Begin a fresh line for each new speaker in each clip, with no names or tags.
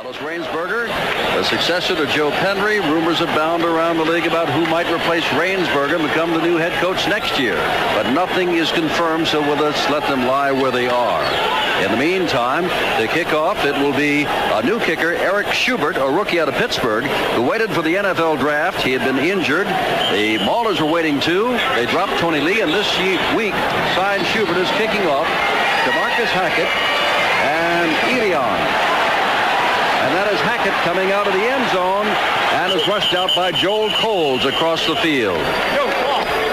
Alice Rainsberger, the successor to Joe Pendry. Rumors abound around the league about who might replace Rainsberger and become the new head coach next year. But nothing is confirmed, so let's let them lie where they are. In the meantime, to kick off, it will be a new kicker, Eric Schubert, a rookie out of Pittsburgh, who waited for the NFL draft. He had been injured. The Maulers were waiting too. They dropped Tony Lee, and this week, signed Schubert is kicking off to Marcus Hackett and Elion. And that is Hackett coming out of the end zone and is rushed out by Joel Coles across the field.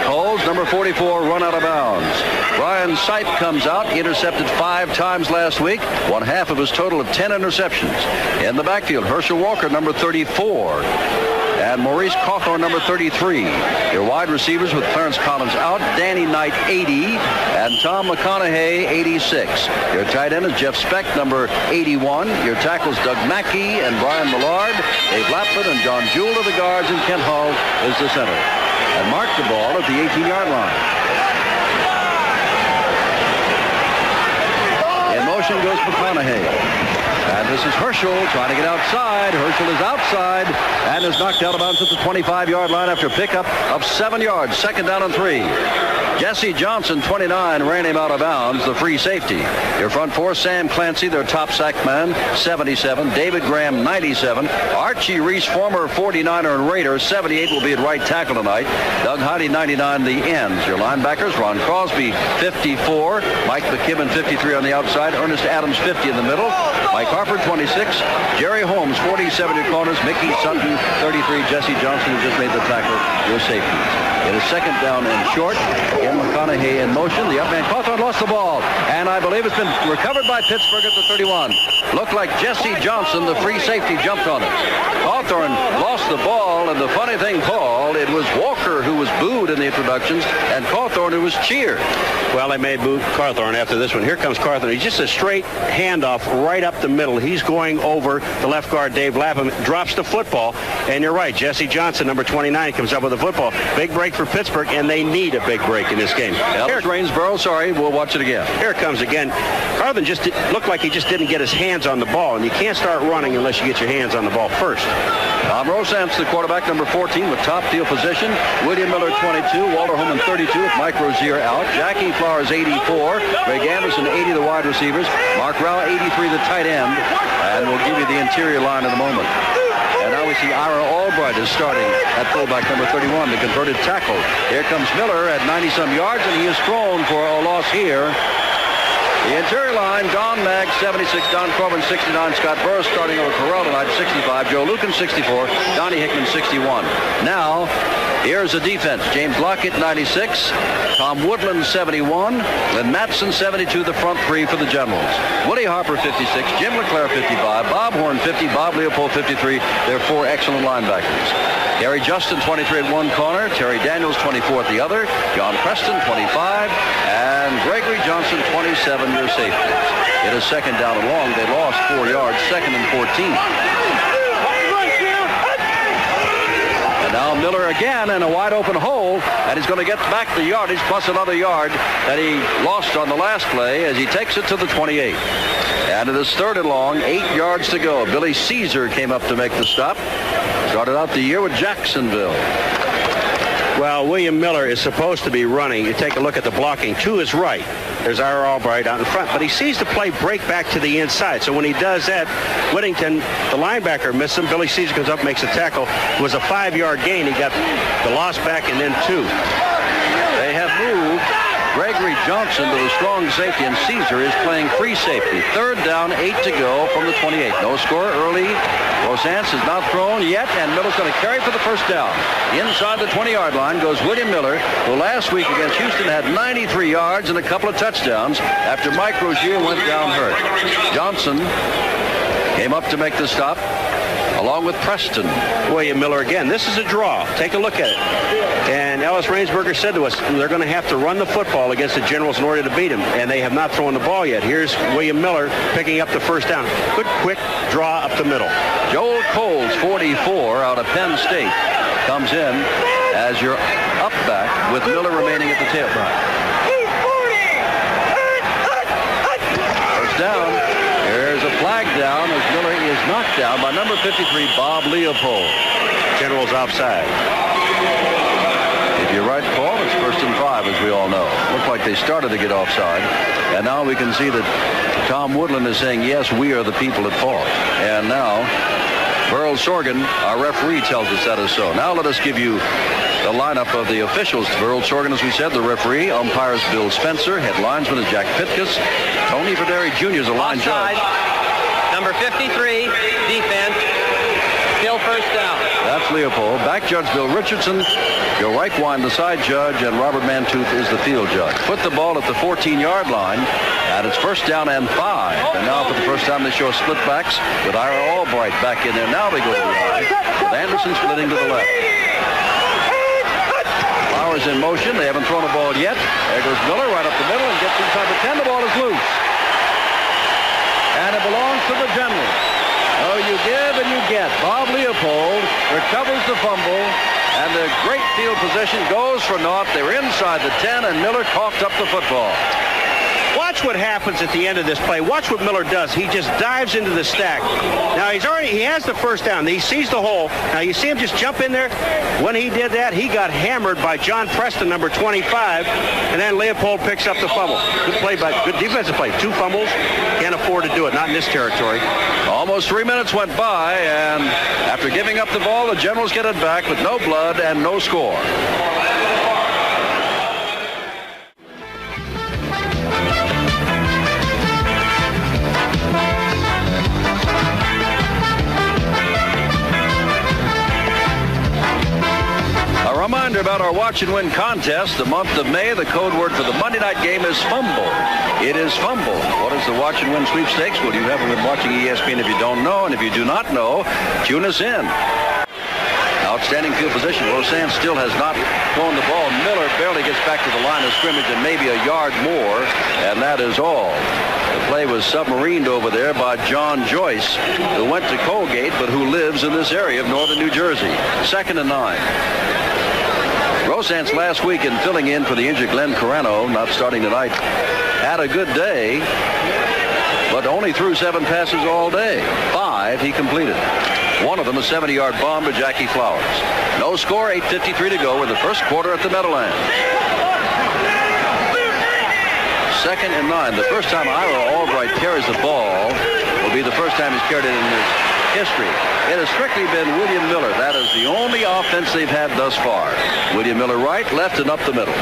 Coles, number 44, run out of bounds. Brian Sipe comes out, intercepted 5 times last week, won half of his total of 10 interceptions. In the backfield, Herschel Walker, number 34. And Maurice Cawthorn, number 33. Your wide receivers with Clarence Collins out, Danny Knight, 80, and Tom McConaughey, 86. Your tight end is Jeff Speck, number 81. Your tackles, Doug Mackey and Brian Millard. Dave Laplin and John Jewell are the guards, and Kent Hall is the center. And mark the ball at the 18-yard line. In motion goes McConaughey. And this is Herschel trying to get outside. Herschel is outside and is knocked out of bounds at the 25-yard line after a pickup of 7 yards. Second down and 3. Jesse Johnson, 29, ran him out of bounds, the free safety. Your front four, Sam Clancy, their top sack man, 77. David Graham, 97. Archie Reese, former 49er and Raider, 78, will be at right tackle tonight. Doug Heide, 99, the ends. Your linebackers, Ron Crosby, 54. Mike McKibben, 53 on the outside. Ernest Adams, 50 in the middle. Mike Harper, 26. Jerry Holmes, 47 your corners. Mickey Sutton, 33. Jesse Johnson, who just made the tackle, your safeties. It is second down and short. Again, McConaughey in motion. The up man Cawthorn lost the ball, and I believe it's been recovered by Pittsburgh at the 31. Looked like Jesse Johnson, the free safety, jumped on it. Cawthorn lost the ball, and the funny thing, Paul, it was Walker who was booed in the introductions, and Cawthorn who was cheered.
Well, they may boo Cawthorn after this one. Here comes Cawthorn. He's just a straight handoff right up the middle. He's going over the left guard, Dave Lapham, drops the football, and you're right, Jesse Johnson, number 29, comes up with the football. Big break for Pittsburgh, and they need a big break in this game.
Ellis Rainsborough, sorry, we'll watch it again.
Here it comes again. Cawthorn just looked like he just didn't get his hands on the ball, and you can't start running unless you get your hands on the ball first.
Tom Rosance, the quarterback, number 14, with top field position. William Miller, 22. Walter Holman, 32, with Mike Rozier out. Jackie Flowers, 84. Greg Anderson, 80, the wide receivers. Mark Rao, 83, the tight end. And we'll give you the interior line in a moment. And now we see Ira Albright is starting at fullback, number 31, the converted tackle. Here comes Miller at 90-some yards, and he is thrown for a loss here. The interior line, Don Magg, 76, Don Corbin, 69, Scott Burris starting over Corral tonight, 65, Joe Lucan, 64, Donnie Hickman, 61. Now, here's the defense. James Lockett, 96, Tom Woodland, 71, Lynn Matson, 72, the front three for the Generals. Woody Harper, 56, Jim LeClaire, 55, Bob Horn, 50, Bob Leopold, 53. They're 4 excellent linebackers. Gary Justin, 23 at one corner, Terry Daniels, 24 at the other, John Preston, 25, and Gregory Johnson, 27, your safeties. It is second down and long. They lost 4 yards, second and 14. And now Miller again in a wide open hole, and he's going to get back the yardage plus another yard that he lost on the last play as he takes it to the 28. And it is third and long, 8 yards to go. Billy Caesar came up to make the stop. Started out the year with Jacksonville.
Well, William Miller is supposed to be running. You take a look at the blocking to his right. There's Ira Albright out in front, but he sees the play break back to the inside. So when he does that, Whittington, the linebacker, missed him. Billy Caesar comes up, makes a tackle. It was a 5-yard gain. He got the loss back and then 2.
They have moved Gregory Johnson to the strong safety, and Caesar is playing free safety. Third down, 8 to go from the 28. No score early. Rosance is not thrown yet, and Miller's going to carry for the first down. Inside the 20-yard line goes William Miller, who last week against Houston had 93 yards and a couple of touchdowns after Mike Rozier went down hurt. Johnson came up to make the stop, along with Preston.
William Miller again. This is a draw. Take a look at it. And Ellis Rainsberger said to us, they're going to have to run the football against the Generals in order to beat them, and they have not thrown the ball yet. Here's William Miller picking up the first down. Good, quick draw up the middle.
Joel Coles, 44, out of Penn State, comes in as your up back with Miller remaining at the tailback. First down. There's a flag down as Miller is knocked down by number 53, Bob Leopold.
General's offside.
If you're right, Paul, it's 1st and 5, as we all know. Looked like they started to get offside. And now we can see that Tom Woodland is saying, yes, we are the people at fault. And now Burl Sorgan, our referee, tells us that is so. Now let us give you the lineup of the officials. Burl Sorgan, as we said, the referee. Umpires Bill Spencer. Head linesman is Jack Pitkus. Tony Verderi Jr. is the line
offside.
judge.
Number 53, defense. Still first down.
That's Leopold. Back judge Bill Richardson. Joe Reichwein, the side judge, and Robert Mantooth is the field judge. Put the ball at the 14-yard line, and it's 1st down and 5. And now for the first time they show split backs with Ira Albright back in there. Now they go to the right with Anderson splitting to the left. Flowers in motion. They haven't thrown a ball yet. There goes Miller right up the middle and gets inside the 10. The ball is loose. And it belongs to the General. Oh, you give and you get. Bob Leopold recovers the fumble, and the great field position goes for naught. They're inside the 10, and Miller coughed up the football.
Watch what happens at the end of this play. Watch what Miller does. He just dives into the stack. Now he has the first down. He sees the hole. Now you see him just jump in there. When he did that, he got hammered by John Preston, number 25, and then Leopold picks up the fumble. Good defensive play. 2 fumbles. Can't afford to do it. Not in this territory.
Almost 3 minutes went by, and after giving up the ball, the Generals get it back with no blood and no score. Reminder about our Watch and Win contest. The month of May, the code word for the Monday night game is fumble. It is fumble. What is the Watch and Win sweepstakes? Well, you haven't been watching ESPN if you don't know, and if you do not know, tune us in. Outstanding field position. Roseanne still has not thrown the ball. Miller barely gets back to the line of scrimmage and maybe a yard more, and that is all. The play was submarined over there by John Joyce, who went to Colgate, but who lives in this area of northern New Jersey. 2nd and 9. Roseanne's last week in filling in for the injured Glenn Carano, not starting tonight, had a good day, but only threw 7 passes all day. 5 he completed. One of them a 70-yard bomb to Jackie Flowers. No score, 8:53 to go in the first quarter at the Meadowlands. 2nd and 9. The first time Ira Albright carries the ball will be the first time he's carried it in his history. It has strictly been William Miller. That is the only offense they've had thus far. William Miller right, left, and up the middle.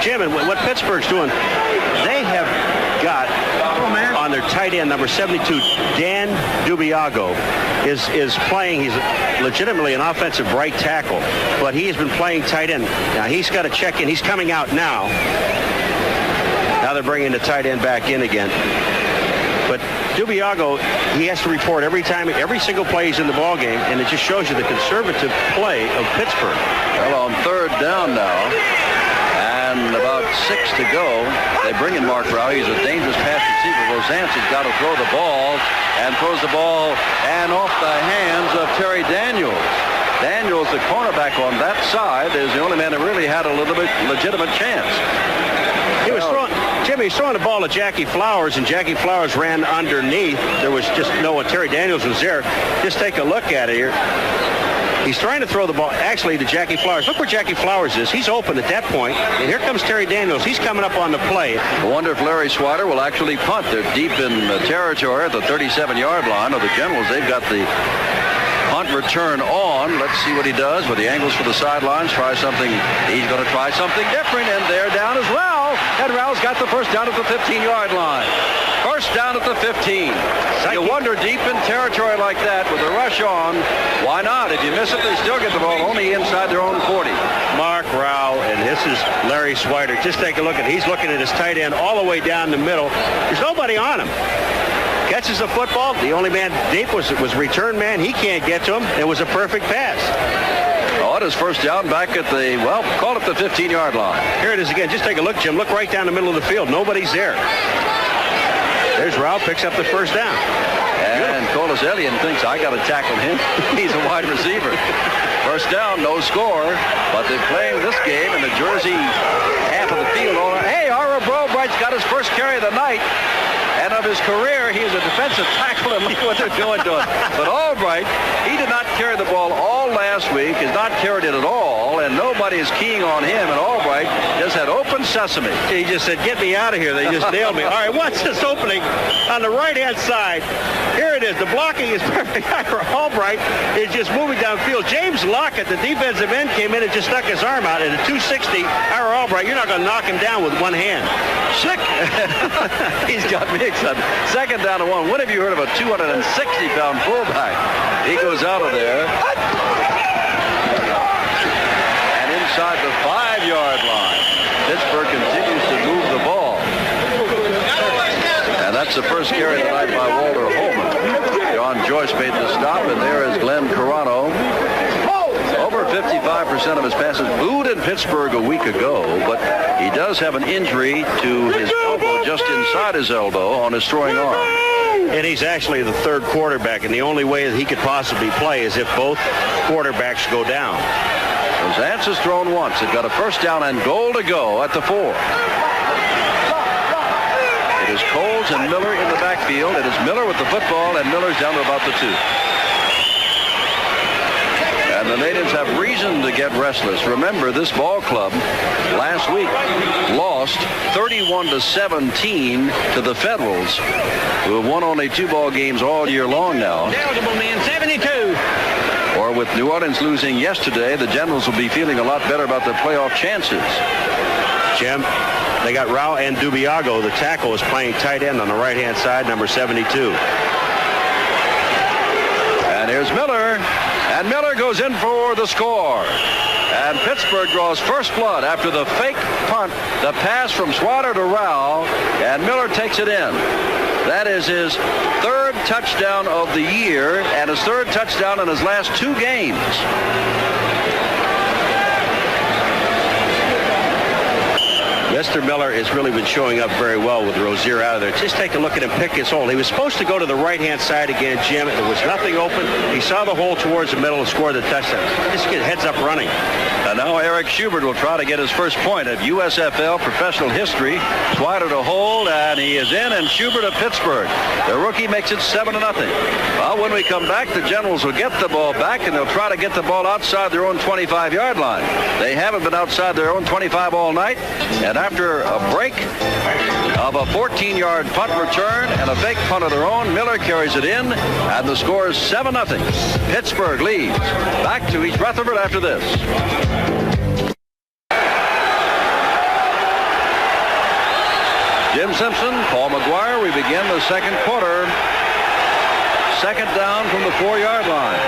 Jim, and what Pittsburgh's doing, they have got on their tight end, number 72, Dan Dubiago, is playing. He's legitimately an offensive right tackle, but he has been playing tight end. Now he's got to check in. He's coming out now. Now they're bringing the tight end back in again. But Dubiago, he has to report every single play he's in the ball game, and it just shows you the conservative play of Pittsburgh.
Well, on 3rd down now, and about 6 to go, they bring in Mark Rowe. He's a dangerous pass receiver. Rosanson's got to throw the ball, and throws the ball and off the hands of Terry Daniels. Daniels, the cornerback on that side, is the only man that really had a little bit legitimate chance.
He was throwing the ball to Jackie Flowers, and Jackie Flowers ran underneath. There was just Terry Daniels was there. Just take a look at it here. He's trying to throw the ball actually to Jackie Flowers. Look where Jackie Flowers is. He's open at that point. And here comes Terry Daniels. He's coming up on the play.
I wonder if Larry Swider will actually punt. They're deep in the territory at the 37-yard line of the Generals. They've got the punt return on. Let's see what he does with the angles for the sidelines. Try something. He's going to try something different, and they're down as well. And Rowe's got the first down at the 15-yard line. First down at the 15. You wonder, deep in territory like that with a rush on, why not? If you miss it, they still get the ball only inside their own 40.
Mark Rowe, and this is Larry Swider. Just take a look at it. He's looking at his tight end all the way down the middle. There's nobody on him. Catches the football. The only man deep was return man. He can't get to him. It was a perfect pass.
Oh, it is first down back at the, well, call it the 15-yard line.
Here it is again. Just take a look, Jim. Look right down the middle of the field. Nobody's there. There's Rowe, picks up the first down.
And Colas Elian thinks, I got to tackle him. He's a wide receiver. First down, no score, but they're playing this game in the Jersey half of the field. Hey, Ira Albright's got his first carry of the night. And of his career, he is a defensive tackle, and look what they're doing to him. But Albright, he did not carry the ball all last week, has not carried it at all, and nobody is keying on him. And Albright just had open sesame.
He just said, get me out of here. They just nailed me. All right, watch this opening on the right-hand side. Here it is. The blocking is perfect. Albright is just moving downfield. James Lockett, the defensive end, came in and just stuck his arm out at a 260. Ira Albright, you're not going to knock him down with one hand.
Sick. He's got me excited. Second down to 1. When have you heard of a 260-pound fullback? He goes out of there. And inside the 5-yard line, Pittsburgh continues to move the ball. And that's the first carry tonight by Walter Holman. John Joyce made the stop, and there is Glenn Carano. Over 55% of his passes booed in Pittsburgh a week ago, but he does have an injury to his elbow, just inside his elbow, on his throwing arm.
And he's actually the third quarterback, and the only way that he could possibly play is if both quarterbacks go down.
Rosance has thrown once. They've got a first down and goal to go at the 4. It is Coles and Miller in the backfield. It is Miller with the football, and Miller's down to about the 2. And the natives have reason to get restless. Remember, this ball club last week lost 31-17 to the Federals, who have won only 2 ball games all year long now.
Eligible man, 72.
Or with New Orleans losing yesterday, the Generals will be feeling a lot better about their playoff chances.
Jim, they got Rao and Dubiago. The tackle is playing tight end on the right-hand side, number 72.
And here's Miller. And Miller goes in for the score. And Pittsburgh draws first blood after the fake punt, the pass from Swatter to Rao, and Miller takes it in. That is his 3rd touchdown of the year and his 3rd touchdown in his last 2 games.
Mr. Miller has really been showing up very well with Rozier out of there. Just take a look at him pick his hole. He was supposed to go to the right-hand side again, Jim. There was nothing open. He saw the hole towards the middle and scored the touchdown. Just get heads up running.
And now Eric Schubert will try to get his first point of USFL professional history. Swider to hold, and he is in, and Schubert of Pittsburgh. The rookie makes it 7-0. Well, when we come back, the Generals will get the ball back, and they'll try to get the ball outside their own 25-yard line. They haven't been outside their own 25 all night, and after a break of a 14-yard punt return and a fake punt of their own, Miller carries it in, and the score is 7-0. Pittsburgh leads. Back to East Rutherford after this. Jim Simpson, Paul McGuire. We begin the second quarter. Second down from the 4-yard line.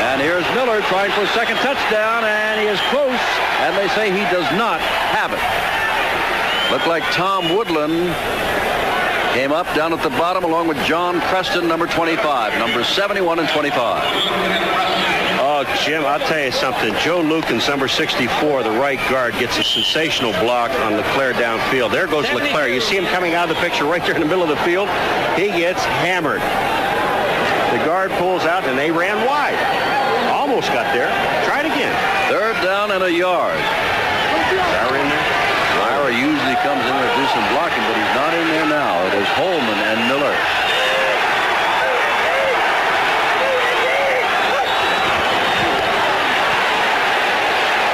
And here's Miller trying for a second touchdown, and he is close, and they say he does not have it. Looked like Tom Woodland came up down at the bottom along with John Preston, number 25, numbers 71 and 25.
Oh, Jim, I'll tell you something. Joe Lukens, number 64, the right guard, gets a sensational block on Leclerc downfield. There goes Leclerc. You see him coming out of the picture right there in the middle of the field. He gets hammered. The guard pulls out, and they ran wide. Almost got there. Try it again.
3rd down and a yard.
Ira in there?
Ira usually comes in there to do some blocking, but he's not in there now. It is Holman and Miller.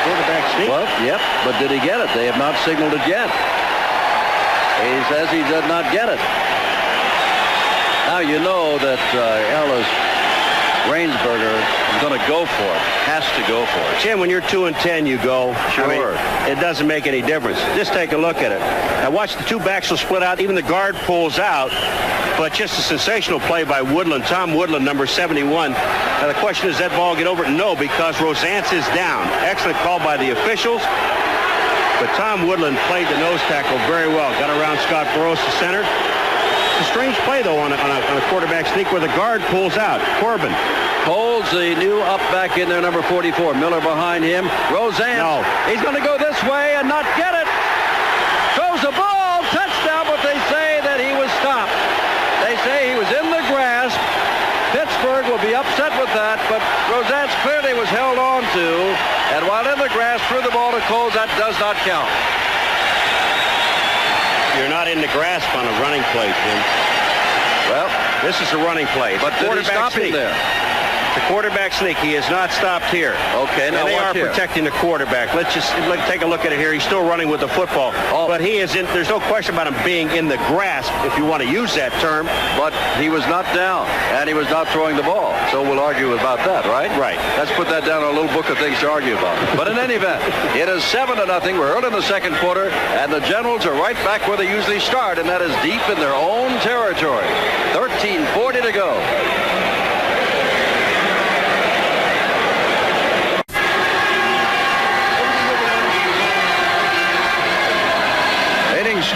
Quarterback sneak.
Well, yep, but did he get it? They have not signaled it yet. He says he did not get it. Now you know that Ellis Rainsberger is going to go for it. Has to go for it.
Jim, when you're 2-10, you go.
Sure.
I mean, it doesn't make any difference. Just take a look at it. Now watch the 2 backs will split out. Even the guard pulls out. But just a sensational play by Woodland. Tom Woodland, number 71. Now the question is, that ball get over? No, because Rosance is down. Excellent call by the officials. But Tom Woodland played the nose tackle very well. Got around Scott Burrows to center. It's a strange play, though, on a quarterback sneak where the guard pulls out. Corbin.
Holds the new up back in there, number 44. Miller behind him. Rosance.
No.
He's going to go this way and not get it. Throws the ball. Touchdown, but they say that he was stopped. They say he was in the grasp. Pittsburgh will be upset with that, but Rosance clearly was held on to. And while in the grasp, threw the ball to Coles. That does not count.
You're not in the grasp on a running play, Jim.
Well,
this is a running play.
But did he stop him there?
The quarterback sneak. He is not stopped here.
Okay, now
and they are
here.
protecting the quarterback. Let's take a look at it here. He's still running with the football.
Oh.
But he is in. There's no question about him being in the grasp, if you want to use that term.
But he was not down, and he was not throwing the ball. So we'll argue about that, right?
Right.
Let's put that down on a little book of things to argue about. But in any event, it is 7-0. We're early in the second quarter, and the Generals are right back where they usually start, and that is deep in their own territory. 13:40 to go.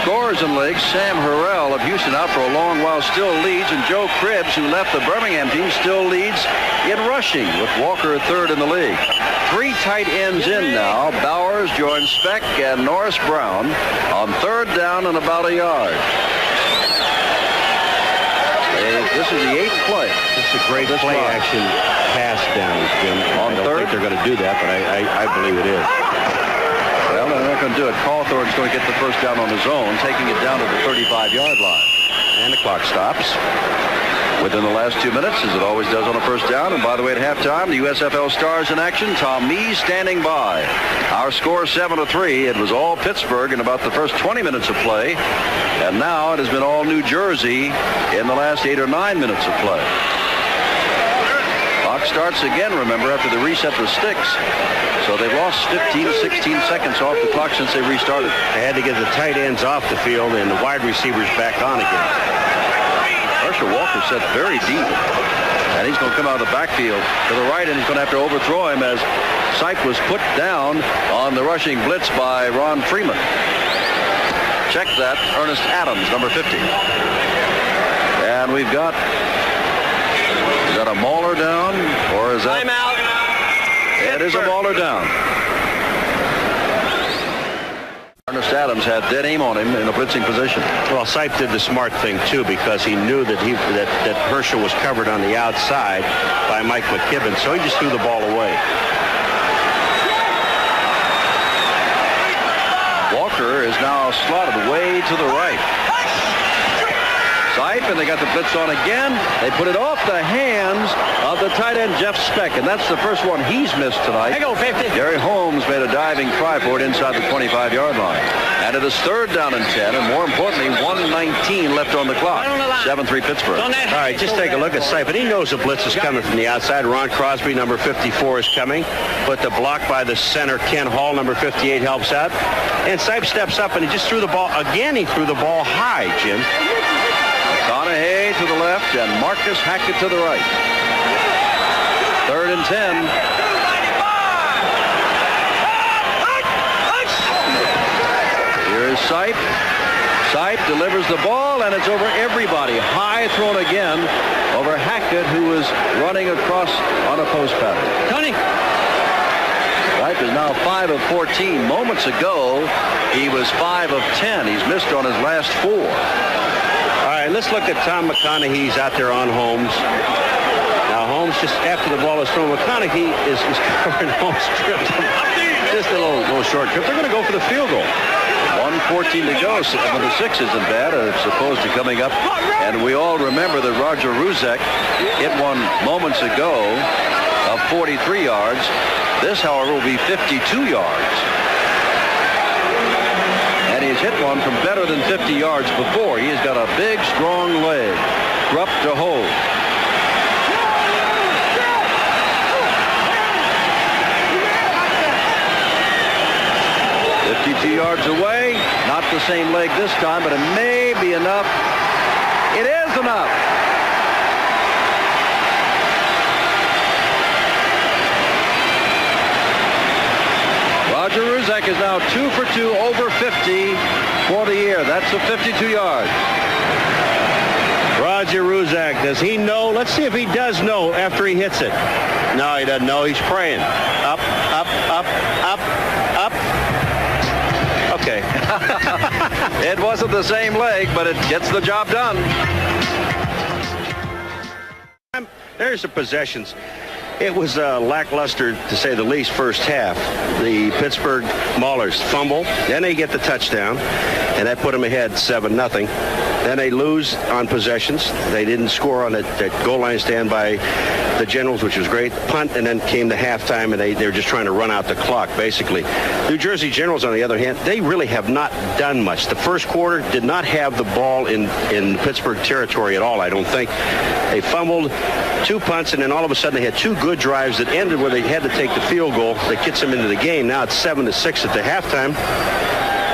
Scores in Lake. Sam Harrell of Houston out for a long while still leads, and Joe Cribbs, who left the Birmingham team, still leads in rushing with Walker third in the league. 3 tight ends in now. Bowers joins Speck and Norris Brown on third down and about a yard. This is the 8th play.
This is a great play action pass down, Jim.
On
I don't
third?
think they're going to do that, but I believe it is.
Well, they're not going to do it. Cawthorn's going to get the first down on his own, taking it down to the 35-yard line. And the clock stops within the last 2 minutes, as it always does on a first down. And by the way, at halftime, the USFL Stars in action. Tom Mee standing by. Our score 7-3. It was all Pittsburgh in about the first 20 minutes of play. And now it has been all New Jersey in the last 8 or 9 minutes of play. Clock starts again, remember, after the reset the sticks. So they've lost 15 to 16 seconds off the clock since they restarted.
They had to get the tight ends off the field and the wide receivers back on again.
Herschel Walker set very deep. And he's going to come out of the backfield to the right, and he's going to have to overthrow him as Sipe was put down on the rushing blitz by Ron Freeman. Check that. Ernest Adams, number 50. And we've got... Is that a Mauler down? Or is that...
Timeout.
It is a Mauler down. Ernest Adams had dead aim on him in a blitzing position.
Well, Sipe did the smart thing, too, because he knew that that Herschel was covered on the outside by Mike McKibben, so he just threw the ball away.
Walker is now slotted way to the right. Sipe, and they got the blitz on again. They put it off the hands of the tight end Jeff Speck, and that's the first one he's missed tonight.
I go 50.
Gary Holmes made a diving try for it inside the 25-yard line. And it is third down and 10, and more importantly, 1:19 left on the clock. 7-3 Pittsburgh.
All right, just take a look at Sipe, and he knows the blitz is coming from the outside. Ron Crosby, number 54, is coming, but the block by the center, Ken Hall, number 58, helps out. And Sipe steps up, and he just threw the ball. Again, he threw the ball high, Jim.
McConaughey to the left and Marcus Hackett to the right. Third and 10. Here is Sipe. Sipe delivers the ball, and it's over everybody. High thrown again over Hackett, who was running across on a post pattern.
Tony.
Sipe is now 5 of 14. Moments ago, he was 5 of 10. He's missed on his last 4.
All right, let's look at Tom McConaughey's out there on Holmes. Now, Holmes, just after the ball is thrown, McConaughey is covering Holmes' trip. Just a little short trip. They're going to go for the field goal.
1:14 to go. 7-6 isn't bad as opposed to coming up. And we all remember that Roger Ruzek hit one moments ago of 43 yards. This, however, will be 52 yards. And he's hit one from better than 50 yards before. He has got a big, strong leg. Rupp to hold. Yards away. Not the same leg this time, but it may be enough. It is enough. Roger Ruzek is now 2 for 2 over 50 for the year. That's a 52 yards.
Roger Ruzek, does he know? Let's see if he does know after he hits it. No, he doesn't know. He's praying. Up, up, up, up, up. Okay.
It wasn't the same leg, but it gets the job done.
There's the possessions. It was lackluster, to say the least, first half. The Pittsburgh Maulers fumble, then they get the touchdown, and that put them ahead 7-0. Then they lose on possessions. They didn't score on that goal line stand by the Generals, which was great. Punt, and then came the halftime, and they were just trying to run out the clock, basically. New Jersey Generals, on the other hand, they really have not done much. The first quarter did not have the ball in Pittsburgh territory at all, I don't think. They fumbled 2 punts, and then all of a sudden they had 2 good drives that ended where they had to take the field goal that gets them into the game. Now it's 7-6 at the halftime.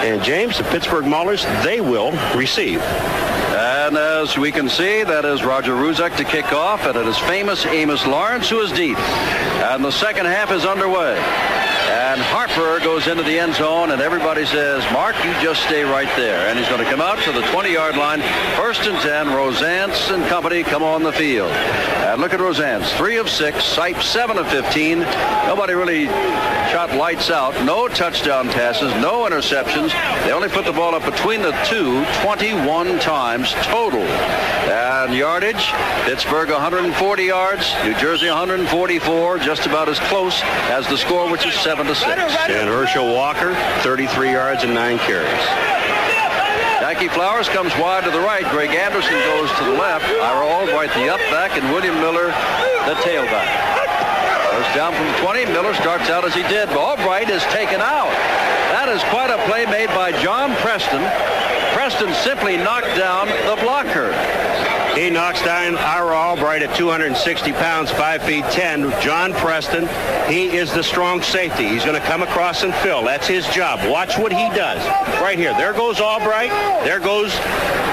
And James, the Pittsburgh Maulers, they will receive.
And as we can see, that is Roger Ruzek to kick off, and it is famous Amos Lawrence who is deep. And the second half is underway. And Harper goes into the end zone, and everybody says, Mark, you just stay right there. And he's going to come out to the 20-yard line. 1st and 10, Rosance and company come on the field. And look at Rosance, 3 of 6, Sipe 7 of 15. Nobody really shot lights out. No touchdown passes, no interceptions. They only put the ball up between the two 21 times total. And yardage, Pittsburgh 140 yards, New Jersey 144, just about as close as the score, which is 7-6.
And Herschel Walker, 33 yards and 9 carries.
Jackie Flowers comes wide to the right. Greg Anderson goes to the left. Ira Albright, the up back, and William Miller, the tailback. First down from 20. Miller starts out as he did. Albright is taken out. That is quite a play made by John Preston. Preston simply knocked down the blocker.
He knocks down Ira Albright at 260 pounds, 5 feet 10. John Preston, he is the strong safety. He's going to come across and fill. That's his job. Watch what he does. Right here. There goes Albright. There goes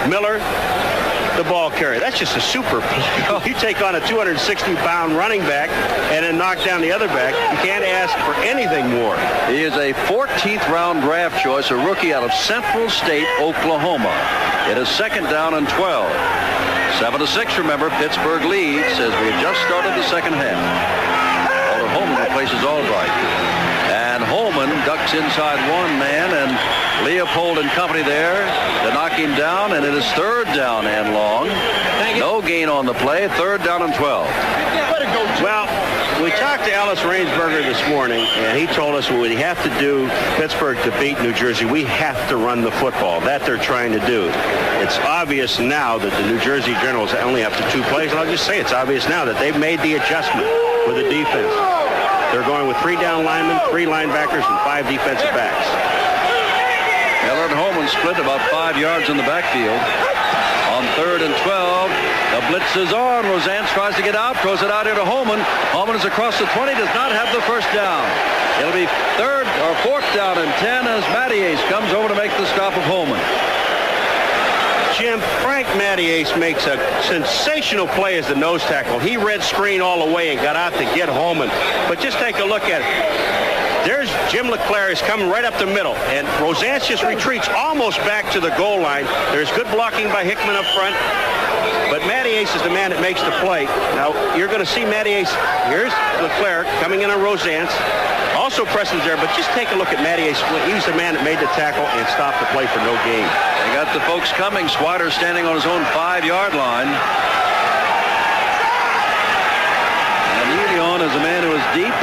Miller, the ball carrier. That's just a super play. You take on a 260-pound running back and then knock down the other back. You can't ask for anything more.
He is a 14th round draft choice, a rookie out of Central State, Oklahoma. It is 2nd down and 12. 7-6, remember, Pittsburgh leads as we have just started the second half. Walter Holman replaces Albright. And Holman ducks inside one man, and Leopold and company there to knock him down, and it is 3rd down and long. No gain on the play, 3rd down and 12.
Well, we talked to Ellis Rainsberger this morning, and he told us what we have to do, Pittsburgh, to beat New Jersey. We have to run the football. That they're trying to do. It's obvious now that the New Jersey Generals only have to 2 plays, and I'll just say it's obvious now that they've made the adjustment with the defense. They're going with 3 down linemen, 3 linebackers, and 5 defensive backs.
Miller and Holman split about 5 yards in the backfield. On 3rd and 12, the blitz is on. Rosance tries to get out, throws it out here to Holman. Holman is across the 20, does not have the first down. It'll be 3rd or 4th down and 10 as Mattias comes over to make the stop of Holman.
Jim, Frank Mattias makes a sensational play as the nose tackle. He read screen all the way and got out to get Holman. But just take a look at it. There's Jim LeClaire is coming right up the middle, and Rosance just retreats almost back to the goal line. There's good blocking by Hickman up front, but Mattias is the man that makes the play. Now, you're going to see Mattias. Here's LeClaire coming in on Rosance. Also Preston's there, but just take a look at Mattias. He was the man that made the tackle and stopped the play for no gain.
They got the folks coming. Swider standing on his own 5-yard line. And Elion is a man who is deep.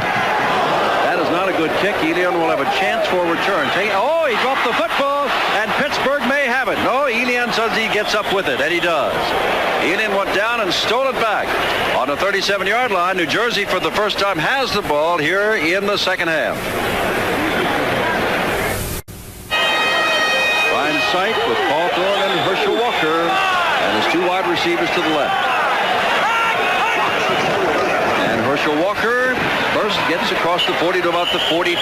Not a good kick. Elion will have a chance for a return. Oh, he dropped the football, and Pittsburgh may have it. No, Elion says he gets up with it, and he does. Elion went down and stole it back. On the 37-yard line, New Jersey, for the first time, has the ball here in the second half. Fine sight with Paul Thorne and Herschel Walker, and his 2 wide receivers to the left. And Herschel Walker first gets across the 40 to about the 42.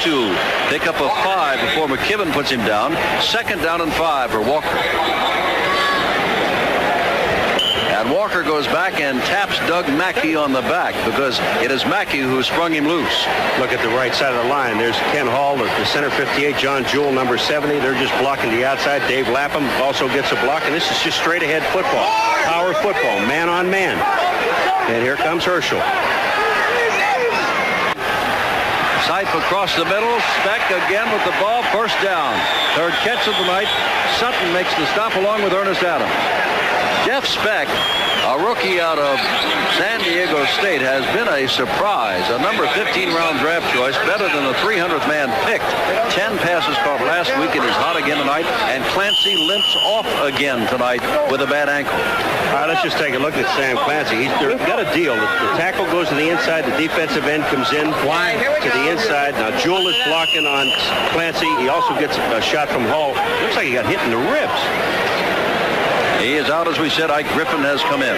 Pick up a 5 before McKibben puts him down. 2nd down and 5 for Walker. And Walker goes back and taps Doug Mackey on the back because it is Mackey who sprung him loose.
Look at the right side of the line. There's Ken Hall, the center 58, John Jewell, number 70. They're just blocking the outside. Dave Lapham also gets a block, and this is just straight ahead football. Power football, man on man. And here comes Herschel.
Sipe across the middle. Speck again with the ball. 1st down. 3rd catch of the night. Sutton makes the stop along with Ernest Adams. Jeff Speck, a rookie out of San Diego State has been a surprise. A number 15 round draft choice, better than the 300th man picked. 10 passes caught last week and is hot again tonight. And Clancy limps off again tonight with a bad ankle.
All right, let's just take a look at Sam Clancy. He's got a deal. The tackle goes to the inside. The defensive end comes in to the inside. Now Jewell is blocking on Clancy. He also gets a shot from Hall. Looks like he got hit in the ribs.
He is out, as we said. Ike Griffin has come in.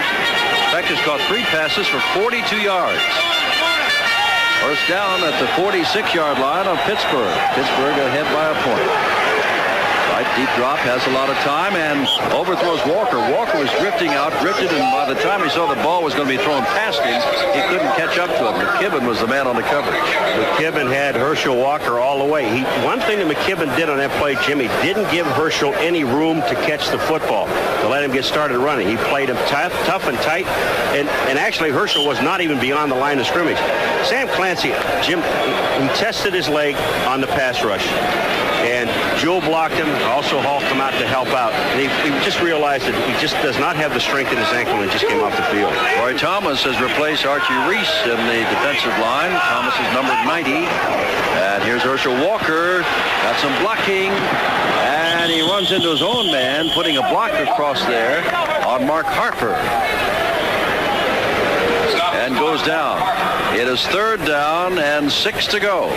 Beck has caught 3 passes for 42 yards. First down at the 46-yard line of Pittsburgh. Pittsburgh ahead by a point. Right, deep drop, has a lot of time, and overthrows Walker. Walker was drifting out, drifted, and by the time he saw the ball was going to be thrown past him, he couldn't catch up to it. McKibben was the man on the coverage.
McKibben had Herschel Walker all the way. One thing that McKibben did on that play, Jimmy, didn't give Herschel any room to catch the football, to let him get started running. He played him tough and tight, and actually Herschel was not even beyond the line of scrimmage. Sam Clancy, Jim, he tested his leg on the pass rush, and Jewell blocked him. Also, Hall come out to help out. And he just realized that he just does not have the strength in his ankle and just came off the field.
Roy Thomas has replaced Archie Reese in the defensive line. Thomas is numbered 90. And here's Herschel Walker. Got some blocking. And he runs into his own man, putting a block across there on Mark Harper. And goes down. It is 3rd down and 6 to go.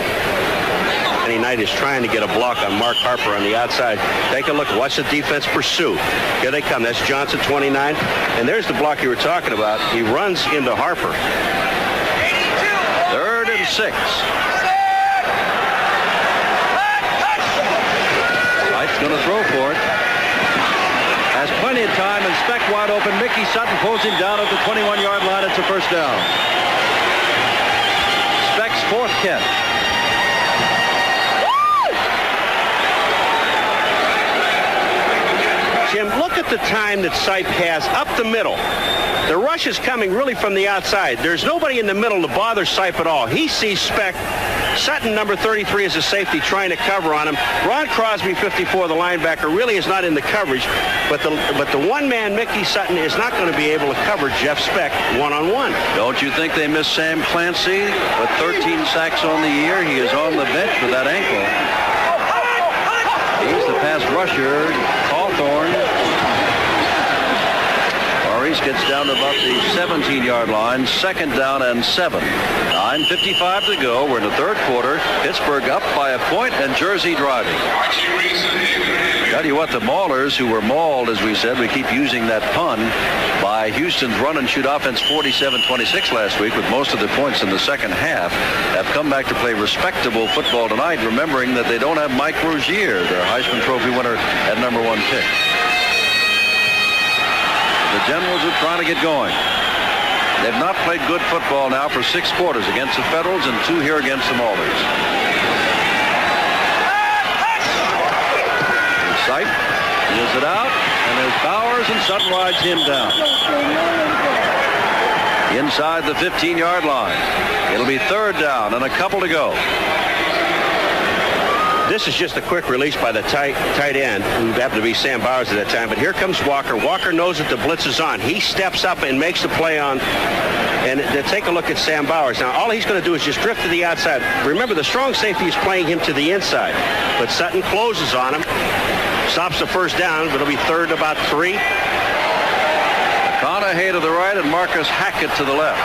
Knight is trying to get a block on Mark Harper on the outside. Take a look. Watch the defense pursue. Here they come. That's Johnson, 29. And there's the block you were talking about. He runs into Harper.
3rd and 6. Wright's going to throw for it. Has plenty of time, and Speck wide open. Mickey Sutton pulls him down at the 21-yard line. It's a first down. Speck's 4th catch.
Jim, look at the time that Sipe has up the middle. The rush is coming really from the outside. There's nobody in the middle to bother Sipe at all. He sees Speck. Sutton, number 33, is a safety trying to cover on him. Ron Crosby, 54, the linebacker, really is not in the coverage. But the one-man Mickey Sutton is not going to be able to cover Jeff Speck one-on-one.
Don't you think they miss Sam Clancy? With 13 sacks on the year, he is on the bench with that ankle. He's the pass rusher, Hawthorne. Maurice gets down to about the 17-yard line. 2nd down and 7. 9:55 to go. We're in the 3rd quarter. Pittsburgh up by a point and Jersey driving. Tell you what, the Maulers, who were mauled, as we said, we keep using that pun, by Houston's run-and-shoot offense 47-26 last week, with most of the points in the second half, have come back to play respectable football tonight, remembering that they don't have Mike Rozier, their Heisman Trophy winner at number 1 pick. The Generals are trying to get going. They've not played good football now for 6 quarters against the Federals and 2 here against the Maulers. Sipe deals it out, and there's Bowers, and Sutton rides him down. Inside the 15-yard line. It'll be 3rd down and a couple to go.
This is just a quick release by the tight end, who happened to be Sam Bowers at that time. But here comes Walker. Walker knows that the blitz is on. He steps up and makes the play on. And take a look at Sam Bowers. Now, all he's going to do is just drift to the outside. Remember, the strong safety is playing him to the inside. But Sutton closes on him. Stops the first down, but it'll be 3rd about 3.
McConaughey to the right and Marcus Hackett to the left.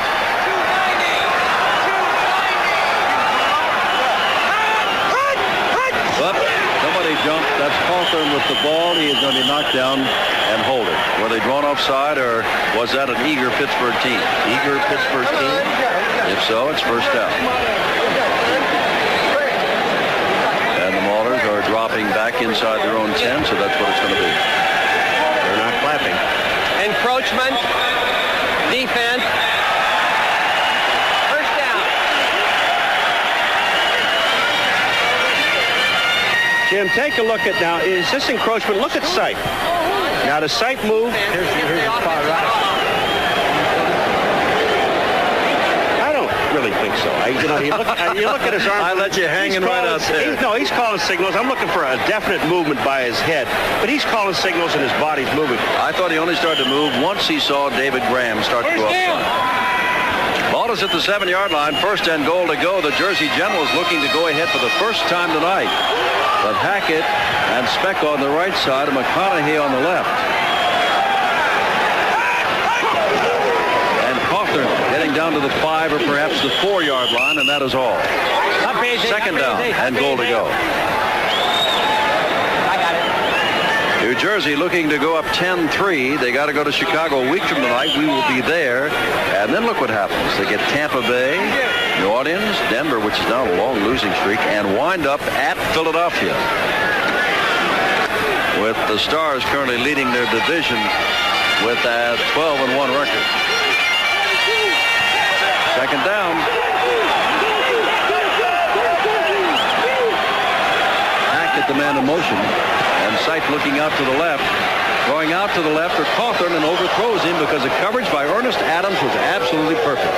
But somebody jumped. That's Hawthorne with the ball. He is going to be knocked down and hold it. Were they drawn offside, or was that an eager Pittsburgh team?
Eager Pittsburgh team?
If so, it's first down. And the Maulers are dropping back inside their own 10, so that's what it's going to be.
They're not clapping.
Encroachment. Defense. First down.
Jim, take a look at now. Is this encroachment? Look at Sipe. Now, does Sipe move? Here's far right. I don't really think so. You look at his arm.
I let you hanging right out there.
He's calling signals. I'm looking for a definite movement by his head, but he's calling signals and his body's moving.
I thought he only started to move once he saw David Graham start to go upside. Ball is at the 7-yard line. First and goal to go. The Jersey Generals looking to go ahead for the first time tonight. But Hackett and Speck on the right side and McConaughey on the left. And Cawthorn getting down to the 5 or perhaps the 4-yard line, and that is all. Second down and goal to go. New Jersey looking to go up 10-3. They got to go to Chicago a week from tonight. We will be there. And then look what happens. They get Tampa Bay, New Orleans, Denver, which is now a long losing streak, and wind up at Philadelphia. With the Stars currently leading their division with a 12-1 record. Second down. Hackett, the man in motion. And Sipe looking out to the left. Going out to the left for Cawthorn and overthrows him because the coverage by Ernest Adams was absolutely perfect.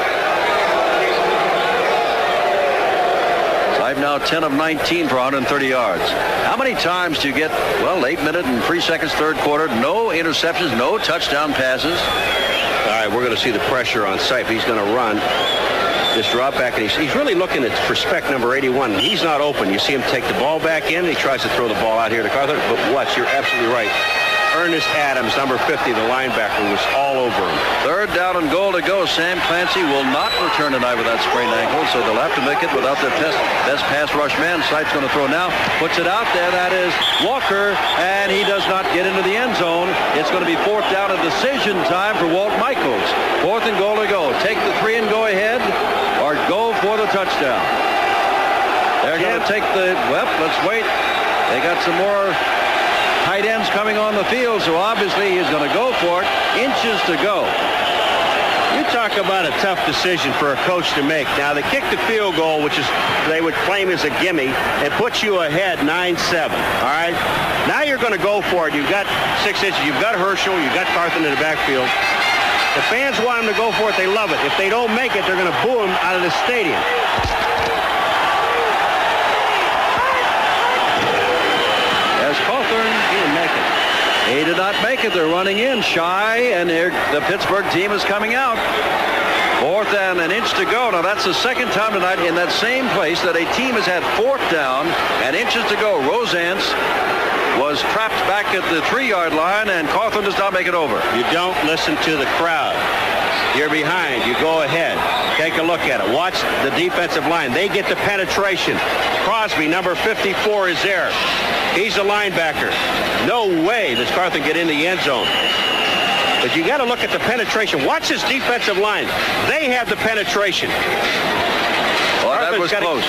Sipe now 10 of 19 for 130 yards. How many times do you get, well, 8 minutes and 3 seconds, third quarter, no interceptions, no touchdown passes?
All right, we're going to see the pressure on Sipe. He's going to run. This drop back, and he's really looking at Speck number 81. He's not open. You see him take the ball back in. He tries to throw the ball out here to Cawthorn. But watch, you're absolutely right. Ernest Adams, number 50, the linebacker, was all over him.
Third down and goal to go. Sam Clancy will not return tonight with that sprained ankle, so they'll have to make it without their best pass rush man. Sipe's going to throw now. Puts it out there. That is Walker, and he does not get into the end zone. It's going to be fourth down and decision time for Walt Michaels. Fourth and goal to go. Take the 3 and go ahead, or go for the touchdown. They're going to take the, well, let's wait. They got some more tight ends coming on the field, so obviously he's going to go for it. Inches to go.
You talk about a tough decision for a coach to make. Now, they kick the field goal, which is they would claim is a gimme, and puts you ahead 9-7. All right? Now you're going to go for it. You've got 6 inches. You've got Herschel. You've got Cawthorn in the backfield. The fans want them to go for it. They love it. If they don't make it, they're going to boo them out of the stadium.
As Cawthorn, he didn't make it. He did not make it. They're running in shy, and the Pittsburgh team is coming out. Fourth and an inch to go. Now, that's the second time tonight in that same place that a team has had fourth down and inches to go. Rosance was trapped back at the 3-yard line, and Cawthorn does not make it over.
You don't listen to the crowd. You're behind. You go ahead. Take a look at it. Watch the defensive line. They get the penetration. Crosby, number 54, is there. He's a linebacker. No way does Cawthorn get in the end zone. But you got to look at the penetration. Watch this defensive line. They have the penetration.
Well, that was close.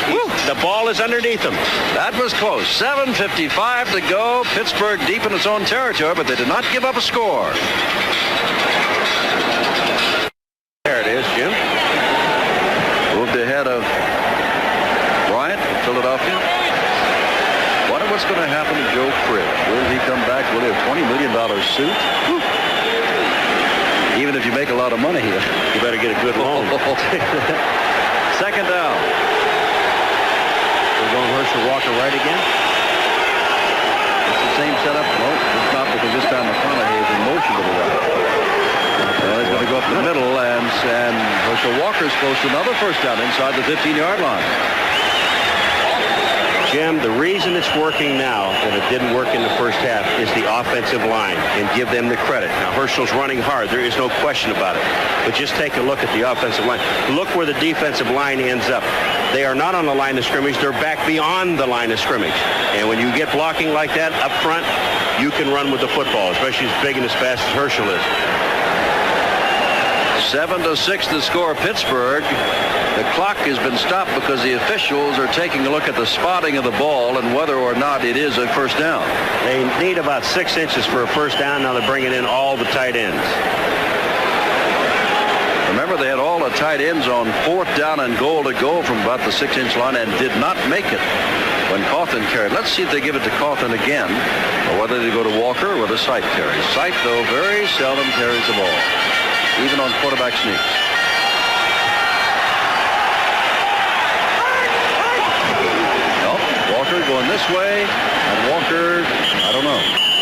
The ball is underneath them.
That was close. 7:55 to go. Pittsburgh deep in its own territory, but they did not give up a score.
There it is, Jim.
Moved ahead of Bryant from Philadelphia. Wonder what's going to happen to Joe Cribb. Will he come back? Will he have a $20 million suit? Even if you make a lot of money here,
you better get a good loan.
Second down.
We're going Herschel Walker right again.
It's the same setup. No, it's not, because this time McConaughey is in motion to the right. He's going to go up the middle, and Herschel Walker's close to another first down inside the 15-yard line.
Jim, the reason it's working now and it didn't work in the first half is the offensive line, and give them the credit. Now, Herschel's running hard. There is no question about it. But just take a look at the offensive line. Look where the defensive line ends up. They are not on the line of scrimmage. They're back beyond the line of scrimmage. And when you get blocking like that up front, you can run with the football, especially as big and as fast as Herschel is.
7-6 to score Pittsburgh. The clock has been stopped because the officials are taking a look at the spotting of the ball and whether or not it is a first down.
They need about 6 inches for a first down. Now they're bringing in all the tight ends.
Remember, they had all the tight ends on fourth down and goal to go from about the 6-inch line and did not make it when Cawthorn carried. Let's see if they give it to Cawthorn again, or whether they go to Walker or whether Sipe carries. Sipe, though, very seldom carries the ball, even on quarterback sneaks. Walker going this way, and Walker, I don't know.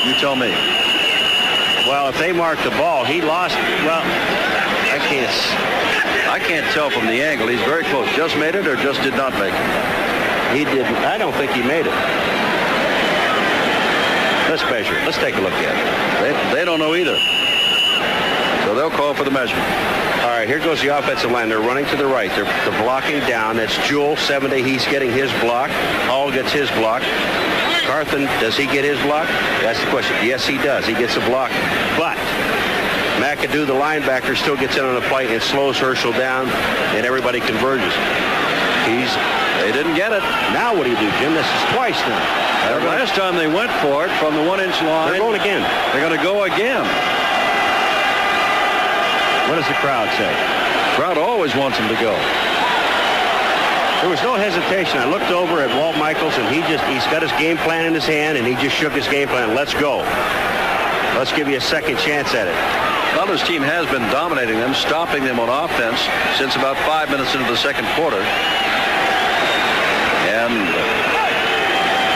You tell me.
Well, if they mark the ball, he lost. Well, I can't.
I can't tell from the angle. He's very close. Just made it or just did not make it?
He didn't. I don't think he made it. Let's measure it. Let's take a look at it.
They don't know either. So they'll call for the measurement.
All right, here goes the offensive line. They're running to the right. They're blocking down. That's Jewell, 70. He's getting his block. Hall gets his block. Carthen, does he get his block? That's the question. Yes, he does. He gets a block. But McAdoo, the linebacker, still gets in on the play and slows Herschel down, and everybody converges.
They didn't get it.
Now what do you do, Jim? This is twice now.
Last time they went for it from the 1-inch line.
They're going again.
They're going to go again.
What does the crowd say?
The crowd always wants him to go.
There was no hesitation. I looked over at Walt Michaels, and he's got his game plan in his hand, and he just shook his game plan. Let's go. Let's give you a second chance at it.
Well, this team has been dominating them, stopping them on offense since about 5 minutes into the second quarter. And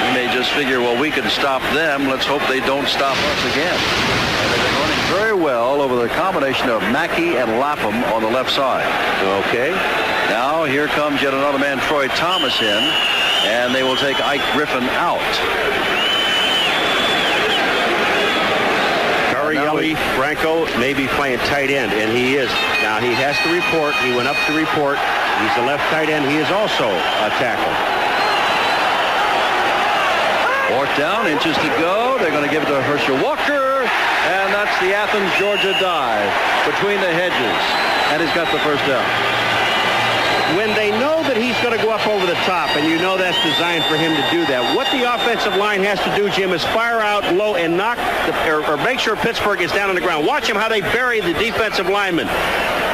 you may just figure, well, we can stop them. Let's hope they don't stop us again. And they've been running very well over the combination of Mackey and Lapham on the left side. Okay. Now here comes yet another man, Troy Thomas, in, and they will take Ike Griffin out.
Carielli Franco may be playing tight end, and he is. Now he has to report. He went up to report. He's the left tight end. He is also a tackle.
Fourth down, inches to go. They're going to give it to Herschel Walker, and that's the Athens, Georgia dive between the hedges, and he's got the first down.
When they know that he's going to go up over the top, and you know that's designed for him to do that, what the offensive line has to do, Jim, is fire out low and knock or make sure Pittsburgh is down on the ground. Watch him how they bury the defensive lineman.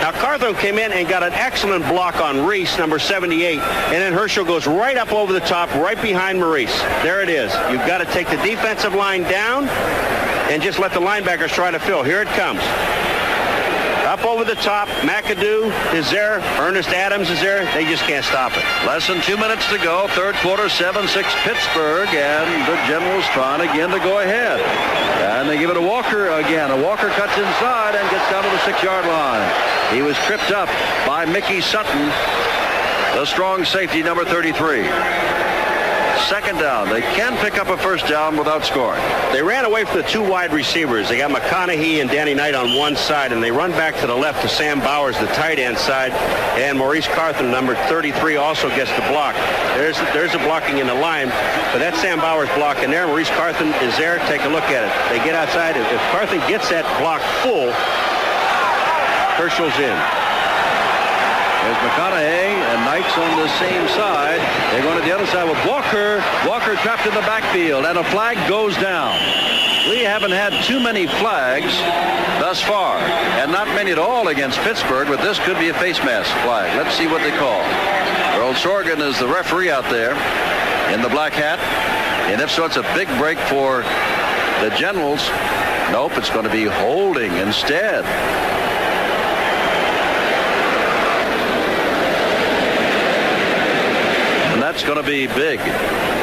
Now, Carthen came in and got an excellent block on Reese, number 78, and then Herschel goes right up over the top, right behind Maurice. There it is. You've got to take the defensive line down and just let the linebackers try to fill. Here it comes. Up over the top, McAdoo is there, Ernest Adams is there. They just can't stop it.
Less than 2 minutes to go, third quarter, 7-6 Pittsburgh, and the Generals trying again to go ahead. And they give it to Walker again. A Walker cuts inside and gets down to the 6-yard line. He was tripped up by Mickey Sutton, the strong safety, number 33. Second down. They can pick up a first down without scoring.
They ran away from the two wide receivers. They got McConaughey and Danny Knight on one side, and they run back to the left to Sam Bowers, the tight end side, and Maurice Carthen, number 33, also gets the block. There's the blocking in the line, but that's Sam Bowers blocking there. Maurice Carthen is there. Take a look at it. They get outside. If Carthen gets that block full, Herschel's in.
There's McConaughey and Knight's on the same side. They're going to the other side with Walker. Walker trapped in the backfield, and a flag goes down. We haven't had too many flags thus far, and not many at all against Pittsburgh, but this could be a face mask flag. Let's see what they call. Earl Sorgan is the referee out there in the black hat, and if so, it's a big break for the Generals. Nope, it's going to be holding instead. That's going to be big.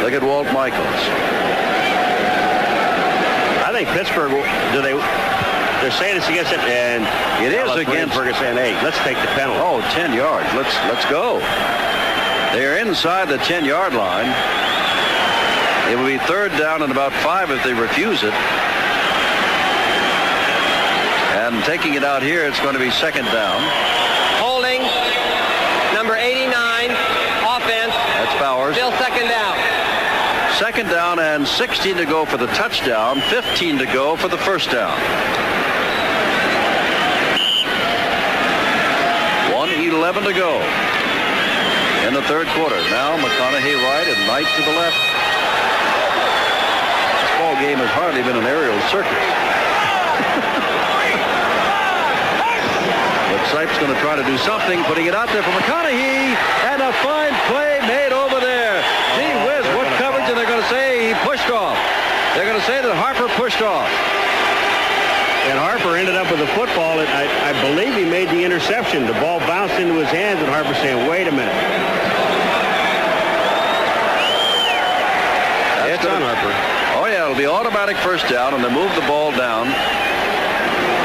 Look at Walt Michaels.
I think Pittsburgh, they're saying it's against it, and
it is against.
Pittsburgh saying, hey, let's take the penalty.
Oh, 10 yards. Let's go. They're inside the 10-yard line. It will be third down and about 5 if they refuse it. And taking it out here, it's going to be second down.
Holding, number 89, offense.
That's Bowers.
Still second down.
Second down and 16 to go for the touchdown, 15 to go for the first down. 1:11 to go in the third quarter. Now McConaughey right and Knight to the left. This ball game has hardly been an aerial circus. But Sipes going to try to do something, putting it out there for McConaughey, and a fine play made over there. Gee whiz, what coverage, and they're going to say he pushed off. They're going to say that Harper pushed off.
And Harper ended up with the football, and I believe he made the interception. The ball bounced into his hands, and Harper saying, wait a minute. It's on Harper.
Oh, yeah, it'll be automatic first down, and they move the ball down.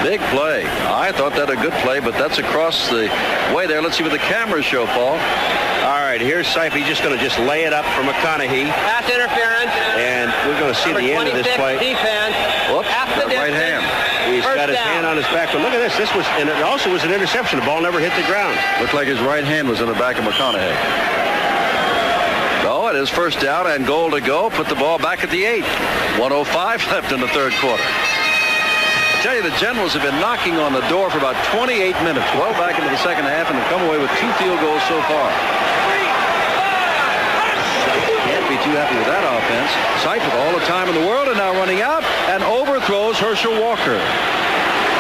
Big Big play. I thought that a good play, but that's across the way there. Let's see what the cameras show, Paul.
All right, here's Sipe. He's just going to just lay it up for McConaughey.
Pass interference.
And we're going to see the end of this play.
Defense.
Whoops, the right hand.
He's got his hand on his back. But look at this. And it also was an interception. The ball never hit the ground.
Looked like his right hand was in the back of McConaughey. So it is first down and goal to go. Put the ball back at the 8. 1:05 left in the third quarter. I tell you, the Generals have been knocking on the door for about 28 minutes. Well back into the second half and have come away with 2 field goals so far. Can't be too happy with that offense. Sipe with all the time in the world and now running out and overthrows Herschel Walker.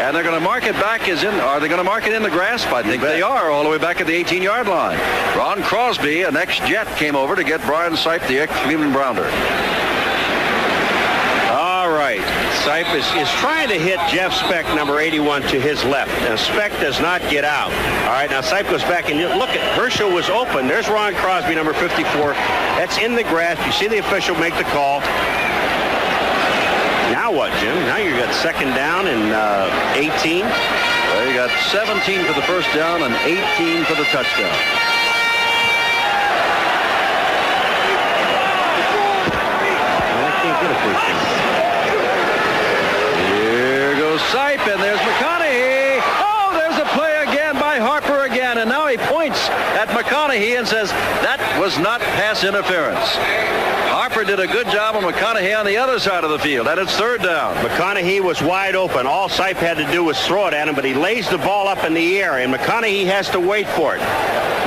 And they're going to mark it back as in. Are they going to mark it in the grasp? I think they are, all the way back at the 18-yard line. Ron Crosby, an ex-Jet, came over to get Brian Sipe, the ex-Cleveland Browner.
All right. Sipe is trying to hit Jeff Speck, number 81, to his left. Now, Speck does not get out. All right, now Sipe goes back, and look at Herschel was open. There's Ron Crosby, number 54. That's in the grasp. You see the official make the call. Now what, Jim? Now you got second down and 18.
Well, you got 17 for the first down and 18 for the touchdown.
Well, I can't get a first down.
Here goes Sipe, and there's McConaughey. Oh, there's a play again by Harper again, and now he points at McConaughey and says that was not pass interference. Harper did a good job on McConaughey on the other side of the field, and it's third down.
McConaughey was wide open. All Sipe had to do was throw it at him, but he lays the ball up in the air, and McConaughey has to wait for it.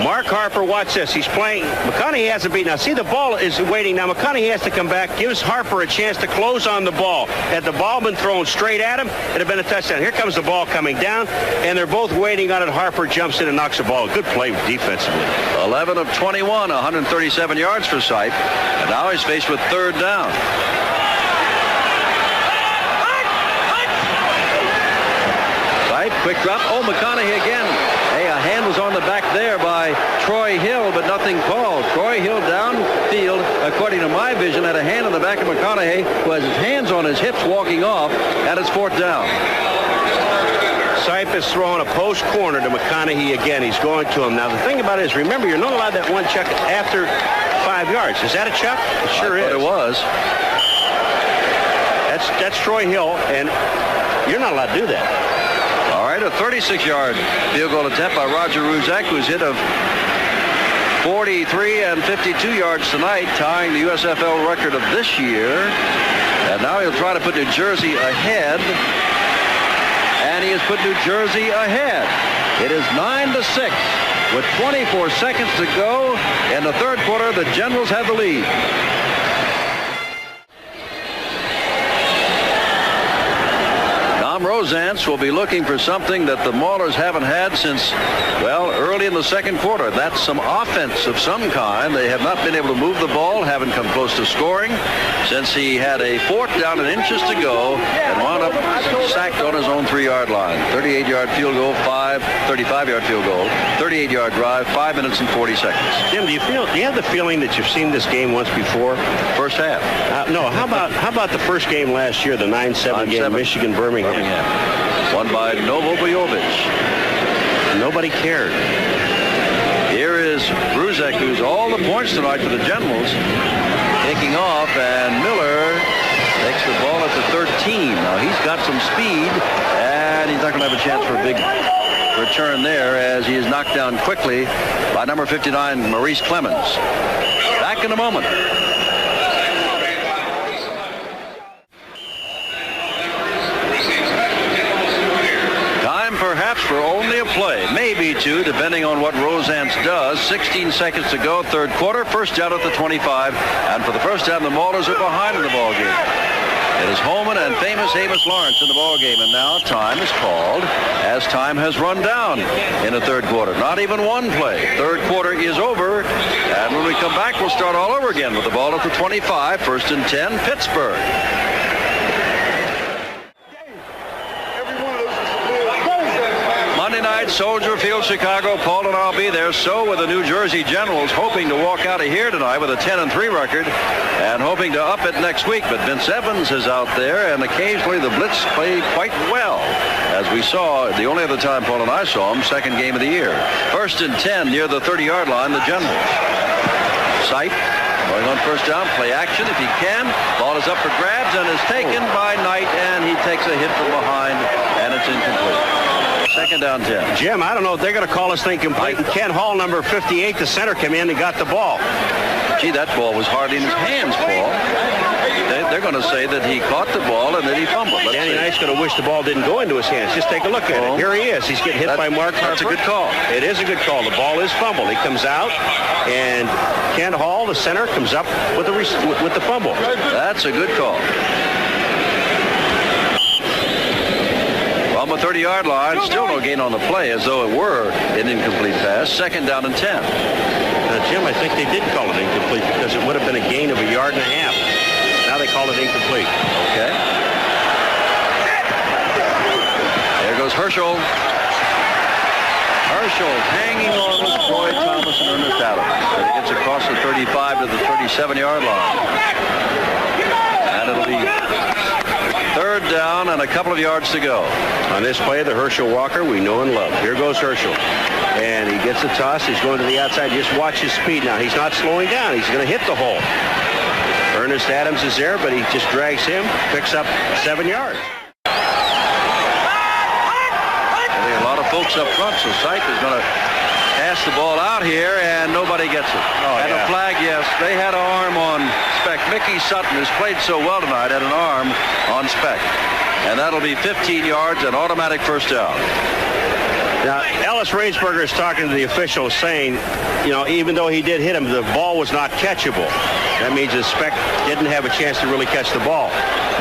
Mark Harper, watch this. He's playing. McConaughey hasn't beaten. Now, see, the ball is waiting. Now, McConaughey has to come back, gives Harper a chance to close on the ball. Had the ball been thrown straight at him, it'd have been a touchdown. Here comes the ball coming down, and they're both waiting on it. Harper jumps in and knocks the ball. Good play defensively.
11 of 21, 137 yards for Sipe, and now he's faced with third down. Sipe, quick drop. Oh, McConaughey again. Hey, a hand was on the back there by Troy Hill, but nothing called. Troy Hill downfield, according to my vision, had a hand on the back of McConaughey, who has his hands on his hips walking off, and it's fourth down.
Sipe is throwing a post corner to McConaughey again. He's going to him. Now, the thing about it is, remember, you're not allowed that one chuck after 5 yards. Is that a chuck? It sure is.
It was.
That's Troy Hill, and you're not allowed to do that.
All right, a 36-yard field goal attempt by Roger Ruzek, who's hit of 43 and 52 yards tonight, tying the USFL record of this year. And now he'll try to put New Jersey ahead. And he has put New Jersey ahead. It is 9-6 with 24 seconds to go. In the third quarter, the Generals have the lead. Tom Rosance will be looking for something that the Maulers haven't had since, well, early in the second quarter. That's some offense of some kind. They have not been able to move the ball, haven't come close to scoring since he had a fourth down and inches to go and wound up sacked on his own 3-yard line. 38-yard field goal, 35-yard field goal, 38-yard drive, 5 minutes and 40 seconds.
Jim, do you have the feeling that you've seen this game once before?
First half.
No, how about the first game last year, the 9-7 game, Michigan-Birmingham?
Won by Novo Bojovic.
Nobody cared.
Here is Bruzek, who's all the points tonight for the Generals, taking off, and Miller takes the ball at the 13. Now he's got some speed, and he's not going to have a chance for a big return there as he is knocked down quickly by number 59, Maurice Clemens. Back in a moment. Perhaps for only a play, maybe two, depending on what Rosance does. 16 seconds to go, third quarter, first down at the 25, and for the first time the Maulers are behind in the ball game. It is Holman and famous Amos Lawrence in the ball game, and now time is called as time has run down in the third quarter. Not even one play. Third quarter is over, and when we come back, we'll start all over again with the ball at the 25, first and 10, Pittsburgh. Soldier Field, Chicago. Paul and I'll be there. So with the New Jersey Generals, hoping to walk out of here tonight with a 10-3 record and hoping to up it next week. But Vince Evans is out there, and occasionally the Blitz play quite well. As we saw, the only other time Paul and I saw him, second game of the year. 1st and 10 near the 30-yard line, the Generals. Sipe going on first down, play action if he can. Ball is up for grabs and is taken by Knight, and he takes a hit from behind, and it's incomplete. Second down 10.
Jim, I don't know if they're going to call this thing complete. Ken Hall, number 58, the center, came in and got the ball.
Gee, that ball was hardly in his hands, Paul. They're going to say that he caught the ball and that he fumbled.
Danny Knight's going to wish the ball didn't go into his hands. Just take a look at it. Here he is. He's getting hit by Mark Harper.
That's a good call.
It is a good call. The ball is fumbled. He comes out, and Ken Hall, the center, comes up with the fumble.
That's a good call. On the 30-yard line, still no gain on the play, as though it were an incomplete pass. Second down and 10.
Jim, I think they did call it incomplete because it would have been a gain of 1.5 yards. Now they call it incomplete.
Okay. There goes Herschel. Herschel hanging on with Floyd Thomas and Ernest Adams. And he gets across the 35 to the 37-yard line. And it'll be third down and a couple of yards to go.
On this play, the Herschel Walker we know and love. Here goes Herschel. And he gets a toss. He's going to the outside. Just watch his speed now. He's not slowing down. He's going to hit the hole. Ernest Adams is there, but he just drags him, picks up 7 yards.
A lot of folks up front, so Sipe is going to pass the ball out here, and nobody gets it. And a flag, yes. They had an arm on Speck. Mickey Sutton, who's played so well tonight, had an arm on Speck. And that'll be 15 yards and automatic first down.
Now, Ellis Rainsberger is talking to the officials saying, you know, even though he did hit him, the ball was not catchable. That means that Speck didn't have a chance to really catch the ball.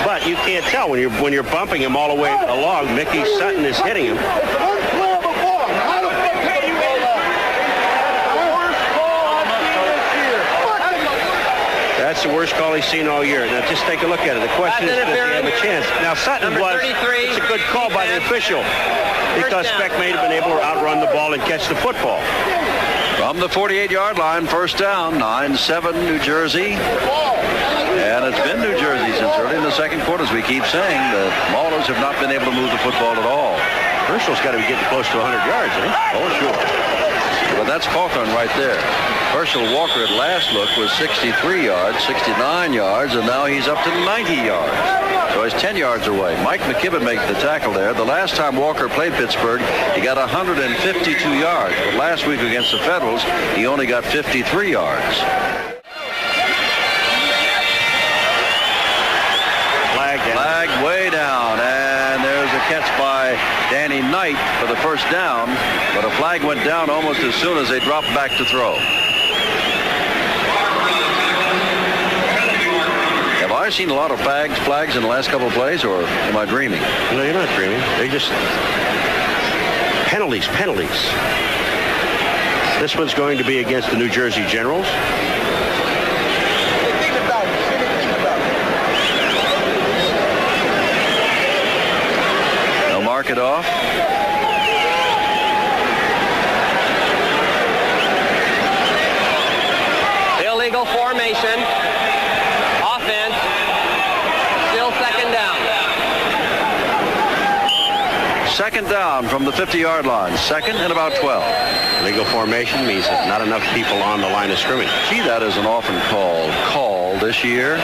But you can't tell when you're bumping him all the way along. Mickey Sutton is hitting him. That's the worst call he's seen all year. Now, just take a look at it. The question is, does he have a chance? Now, Sutton it's a good call by the official because Speck may have been able to outrun the ball and catch the football.
From the 48-yard line, first down, 9-7 New Jersey. And it's been New Jersey since early in the second quarter, as we keep saying. The Maulers have not been able to move the football at all.
Herschel's got to be getting close to 100 yards, isn't he?
Oh, sure. But that's Cawthorn right there. Herschel Walker at last look was 63 yards, 69 yards, and now he's up to 90 yards. So he's 10 yards away. Mike McKibben makes the tackle there. The last time Walker played Pittsburgh, he got 152 yards. But last week against the Federals, he only got 53 yards. Flag way down, and there's a catch by Danny Knight for the first down, but a flag went down almost as soon as they dropped back to throw. Have I seen a lot of flags in the last couple of plays, or am I dreaming?
No, you're not dreaming. They just penalties. This one's going to be against the New Jersey Generals.
Mark it off.
Illegal formation. Offense. Still second down.
Second down from the 50-yard line. Second and about 12.
Illegal formation means that not enough people on the line of scrimmage.
Gee, that is an often called call this year.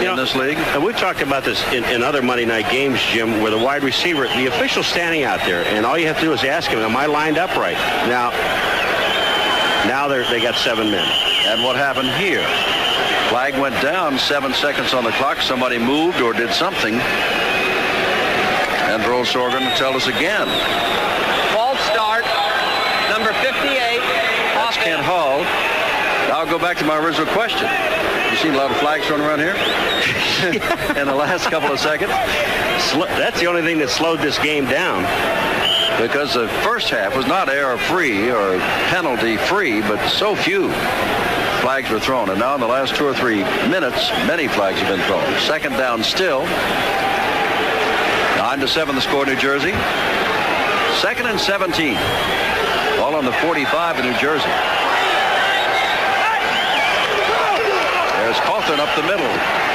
In this league.
And we've talked about this in other Monday night games, Jim, where the wide receiver, the official's standing out there, and all you have to do is ask him, am I lined up right? Now they got 7 men.
And what happened here? Flag went down, 7 seconds on the clock. Somebody moved or did something. And Earl Sorgan to tell us again.
False start, number 58.
That's Ken Hall. I'll go back to my original question. You seen a lot of flags thrown around here in the last couple of seconds?
That's the only thing that slowed this game down.
Because the first half was not error-free or penalty-free, but so few flags were thrown. And now in the last 2 or 3 minutes, many flags have been thrown. Second down still. 9-7 the score, New Jersey. 2nd and 17. Ball on the 45 in New Jersey. There's Cawthorn up the middle.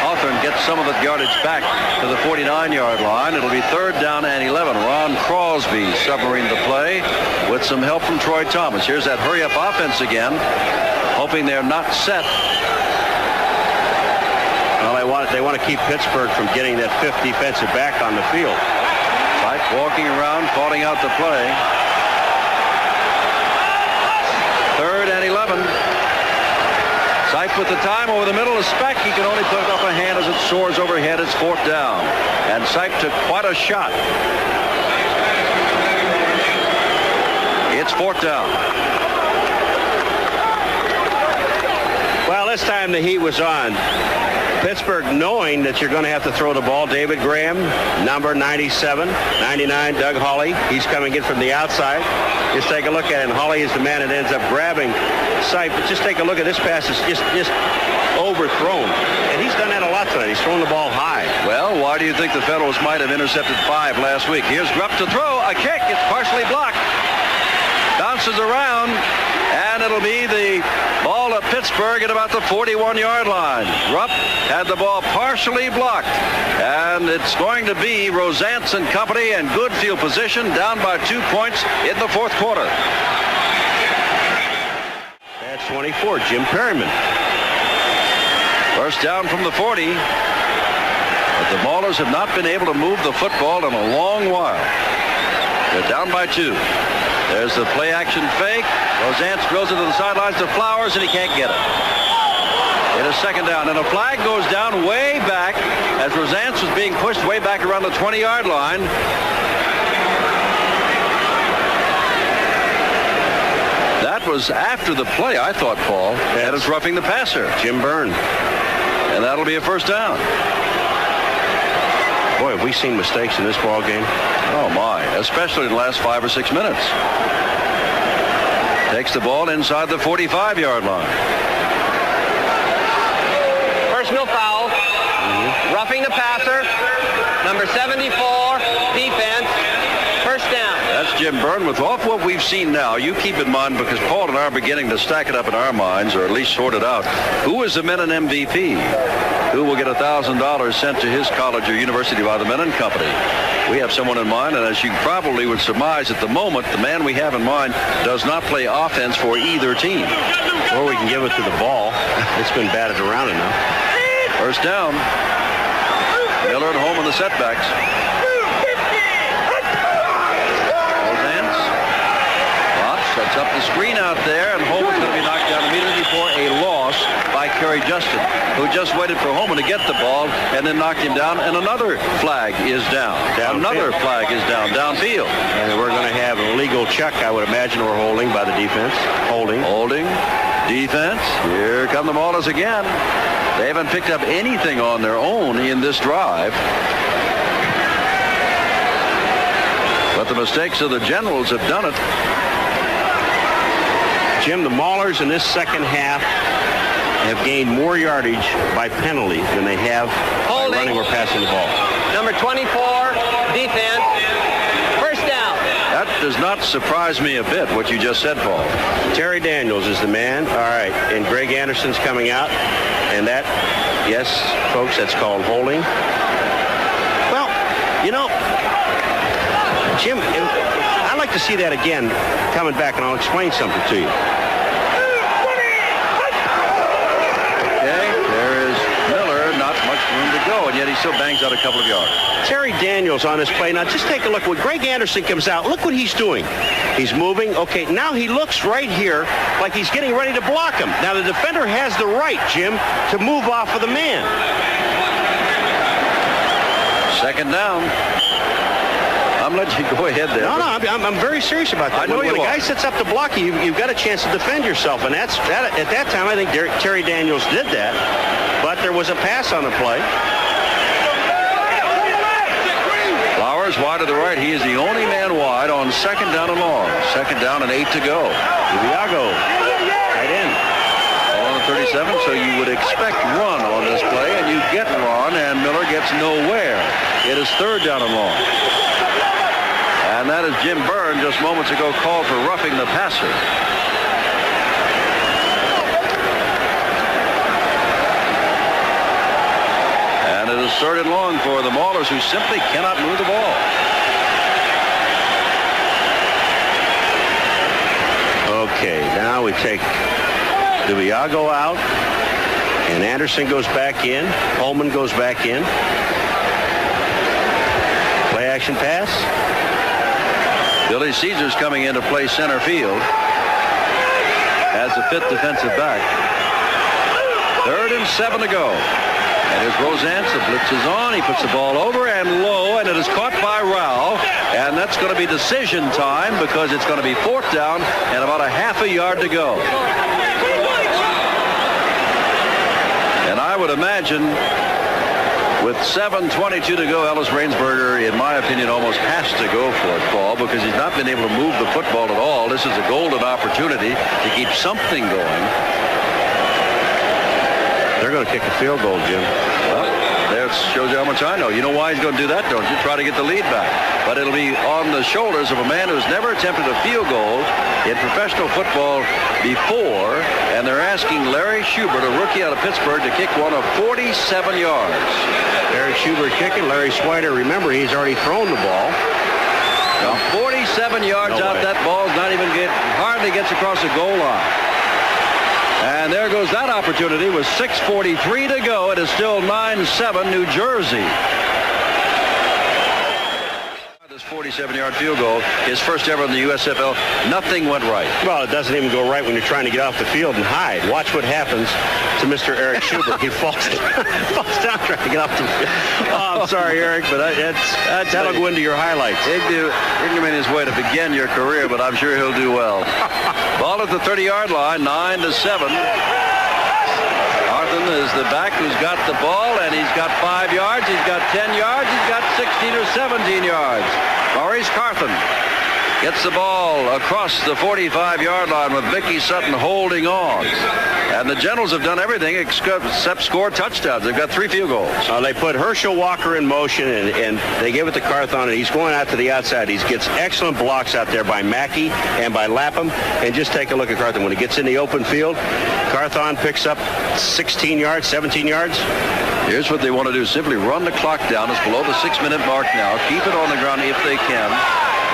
Cawthorn gets some of the yardage back to the 49-yard line. It'll be 3rd down and 11. Ron Crosby submarine the play with some help from Troy Thomas. Here's that hurry-up offense again, hoping they're not set.
Well, they want to keep Pittsburgh from getting that 5th defensive back on the field.
Sipe walking around, calling out the play. 3rd and 11. Sipe with the time over the middle of Speck. He can only put up a hand as it soars overhead. It's 4th down. And Sipe took quite a shot. It's 4th down.
Well, this time the heat was on. Pittsburgh, knowing that you're going to have to throw the ball. David Graham, number 97, 99, Doug Hawley. He's coming in from the outside. Just take a look at it. And Hawley is the man that ends up grabbing Sipe. But just take a look at this pass. It's just overthrown. And he's done that a lot tonight. He's thrown the ball high.
Well, why do you think the Federals might have intercepted 5 last week? Here's Grupp to throw. A kick. It's partially blocked. Bounces around. And it'll be the ball at Pittsburgh at about the 41-yard line. Rupp had the ball partially blocked. And it's going to be Rosance and company in good field position, down by 2 points in the 4th quarter.
That's 24, Jim Perryman.
1st down from the 40. But the Maulers have not been able to move the football in a long while. They're down by 2. There's the play-action fake. Rosance drills it to the sidelines to Flowers, and he can't get it. It is 2nd down, and a flag goes down way back as Rosance was being pushed way back around the 20-yard line. That was after the play, I thought, Paul. That is roughing the passer.
Jim Byrne.
And that'll be a 1st down.
Boy, have we seen mistakes in this ball game.
Oh, my. Especially in the last 5 or 6 minutes. Takes the ball inside the 45-yard line.
Personal foul. Roughing the passer. Number 74. Defense. 1st down.
That's Jim Byrne. With all what we've seen now, you keep in mind, because Paul and I are beginning to stack it up in our minds, or at least sort it out. Who is the Menon MVP? Who will get $1,000 sent to his college or university by the Menon Company? We have someone in mind, and as you probably would surmise at the moment, the man we have in mind does not play offense for either team.
Or we can give it to the ball. It's been batted around enough.
1st down. Miller at home on the setbacks. Rosance. Watts sets up the screen out there, and Holman is going to be knocked down immediately for a loss by Kerry Justin, who just waited for Holman to get the ball and then knocked him down, and another flag is down. Another flag is down, downfield.
And we're going to have a legal check, I would imagine, or holding by the defense. Holding.
Defense. Here come the Maulers again. They haven't picked up anything on their own in this drive. But the mistakes of the Generals have done it.
Jim, the Maulers in this 2nd half have gained more yardage by penalty than they have by running or passing the ball.
Number 24. Defense. 1st down.
That does not surprise me a bit, what you just said, Paul.
Terry Daniels is the man. All right. And Greg Anderson's coming out. And that, yes, folks, that's called holding. Well, you know, Jim, I'd like to see that again coming back, and I'll explain something to you.
Okay, there is Miller. Not much room to go, and yet he still bangs out a couple of yards.
Terry Daniels on this play. Now, just take a look. When Greg Anderson comes out, look what he's doing. He's moving. Okay, now he looks right here like he's getting ready to block him. Now, the defender has the right, Jim, to move off of the man.
2nd down. I'm letting you go ahead there.
No, I'm very serious about that.
I know
when
you
a guy sets up to block you, you've got a chance to defend yourself, and at that time, I think Terry Daniels did that, but there was a pass on the play.
Flowers wide to the right. He is the only man wide on 2nd down and long. 2nd down and 8 to go.
Ibiago, right in.
Ball on the 37, so you would expect run on this play, and you get run, and Miller gets nowhere. It is 3rd down and long. And And that is Jim Byrne, just moments ago called for roughing the passer. And it is 3rd and long for the Maulers, who simply cannot move the ball.
Okay, now we take Dubiago out, and Anderson goes back in. Holman goes back in. Play action pass.
Billy Caesar's coming in to play center field as a fit defensive back. 3rd and 7 to go. And here's Rosance. The blitz is on. He puts the ball over and low, and it is caught by Rao. And that's going to be decision time because it's going to be 4th down and about a half a yard to go. And I would imagine with 7:22 to go, Ellis Rainsberger, in my opinion, almost has to go for it, Paul, because he's not been able to move the football at all. This is a golden opportunity to keep something going.
They're going to kick a field goal, Jim.
Well, that shows you how much I know. You know why he's going to do that, don't you? Try to get the lead back. But it'll be on the shoulders of a man who's never attempted a field goal in professional football before, and they're asking Larry Schubert, a rookie out of Pittsburgh, to kick one of 47 yards.
Larry Schubert kicking. Larry Swider, remember, he's already thrown the ball.
Now, 47 yards out, that ball's not even hardly gets across the goal line. And there goes that opportunity with 6:43 to go. It is still 9-7 New Jersey. This 47-yard field goal, his first ever in the USFL. Nothing went right.
Well, it doesn't even go right when you're trying to get off the field and hide. Watch what happens to Mr. Eric Schubert. He falls down trying to get off the field. Oh, I'm sorry, Eric, but that'll go into your highlights.
Ignominious way to begin your career, but I'm sure he'll do well. Ball at the 30-yard line, 9-7. Carthen is the back who's got the ball, and he's got 5 yards, he's got 10 yards, he's got 16 or 17 yards. Maurice Carthen gets the ball across the 45-yard line with Vicky Sutton holding on. And the Generals have done everything except score touchdowns. They've got 3 field goals.
They put Herschel Walker in motion, and they give it to Carthon, and he's going out to the outside. He gets excellent blocks out there by Mackey and by Lapham. And just take a look at Carthon. When he gets in the open field, Carthon picks up 16 yards, 17 yards.
Here's what they want to do. Simply run the clock down. It's below the 6-minute mark now. Keep it on the ground if they can.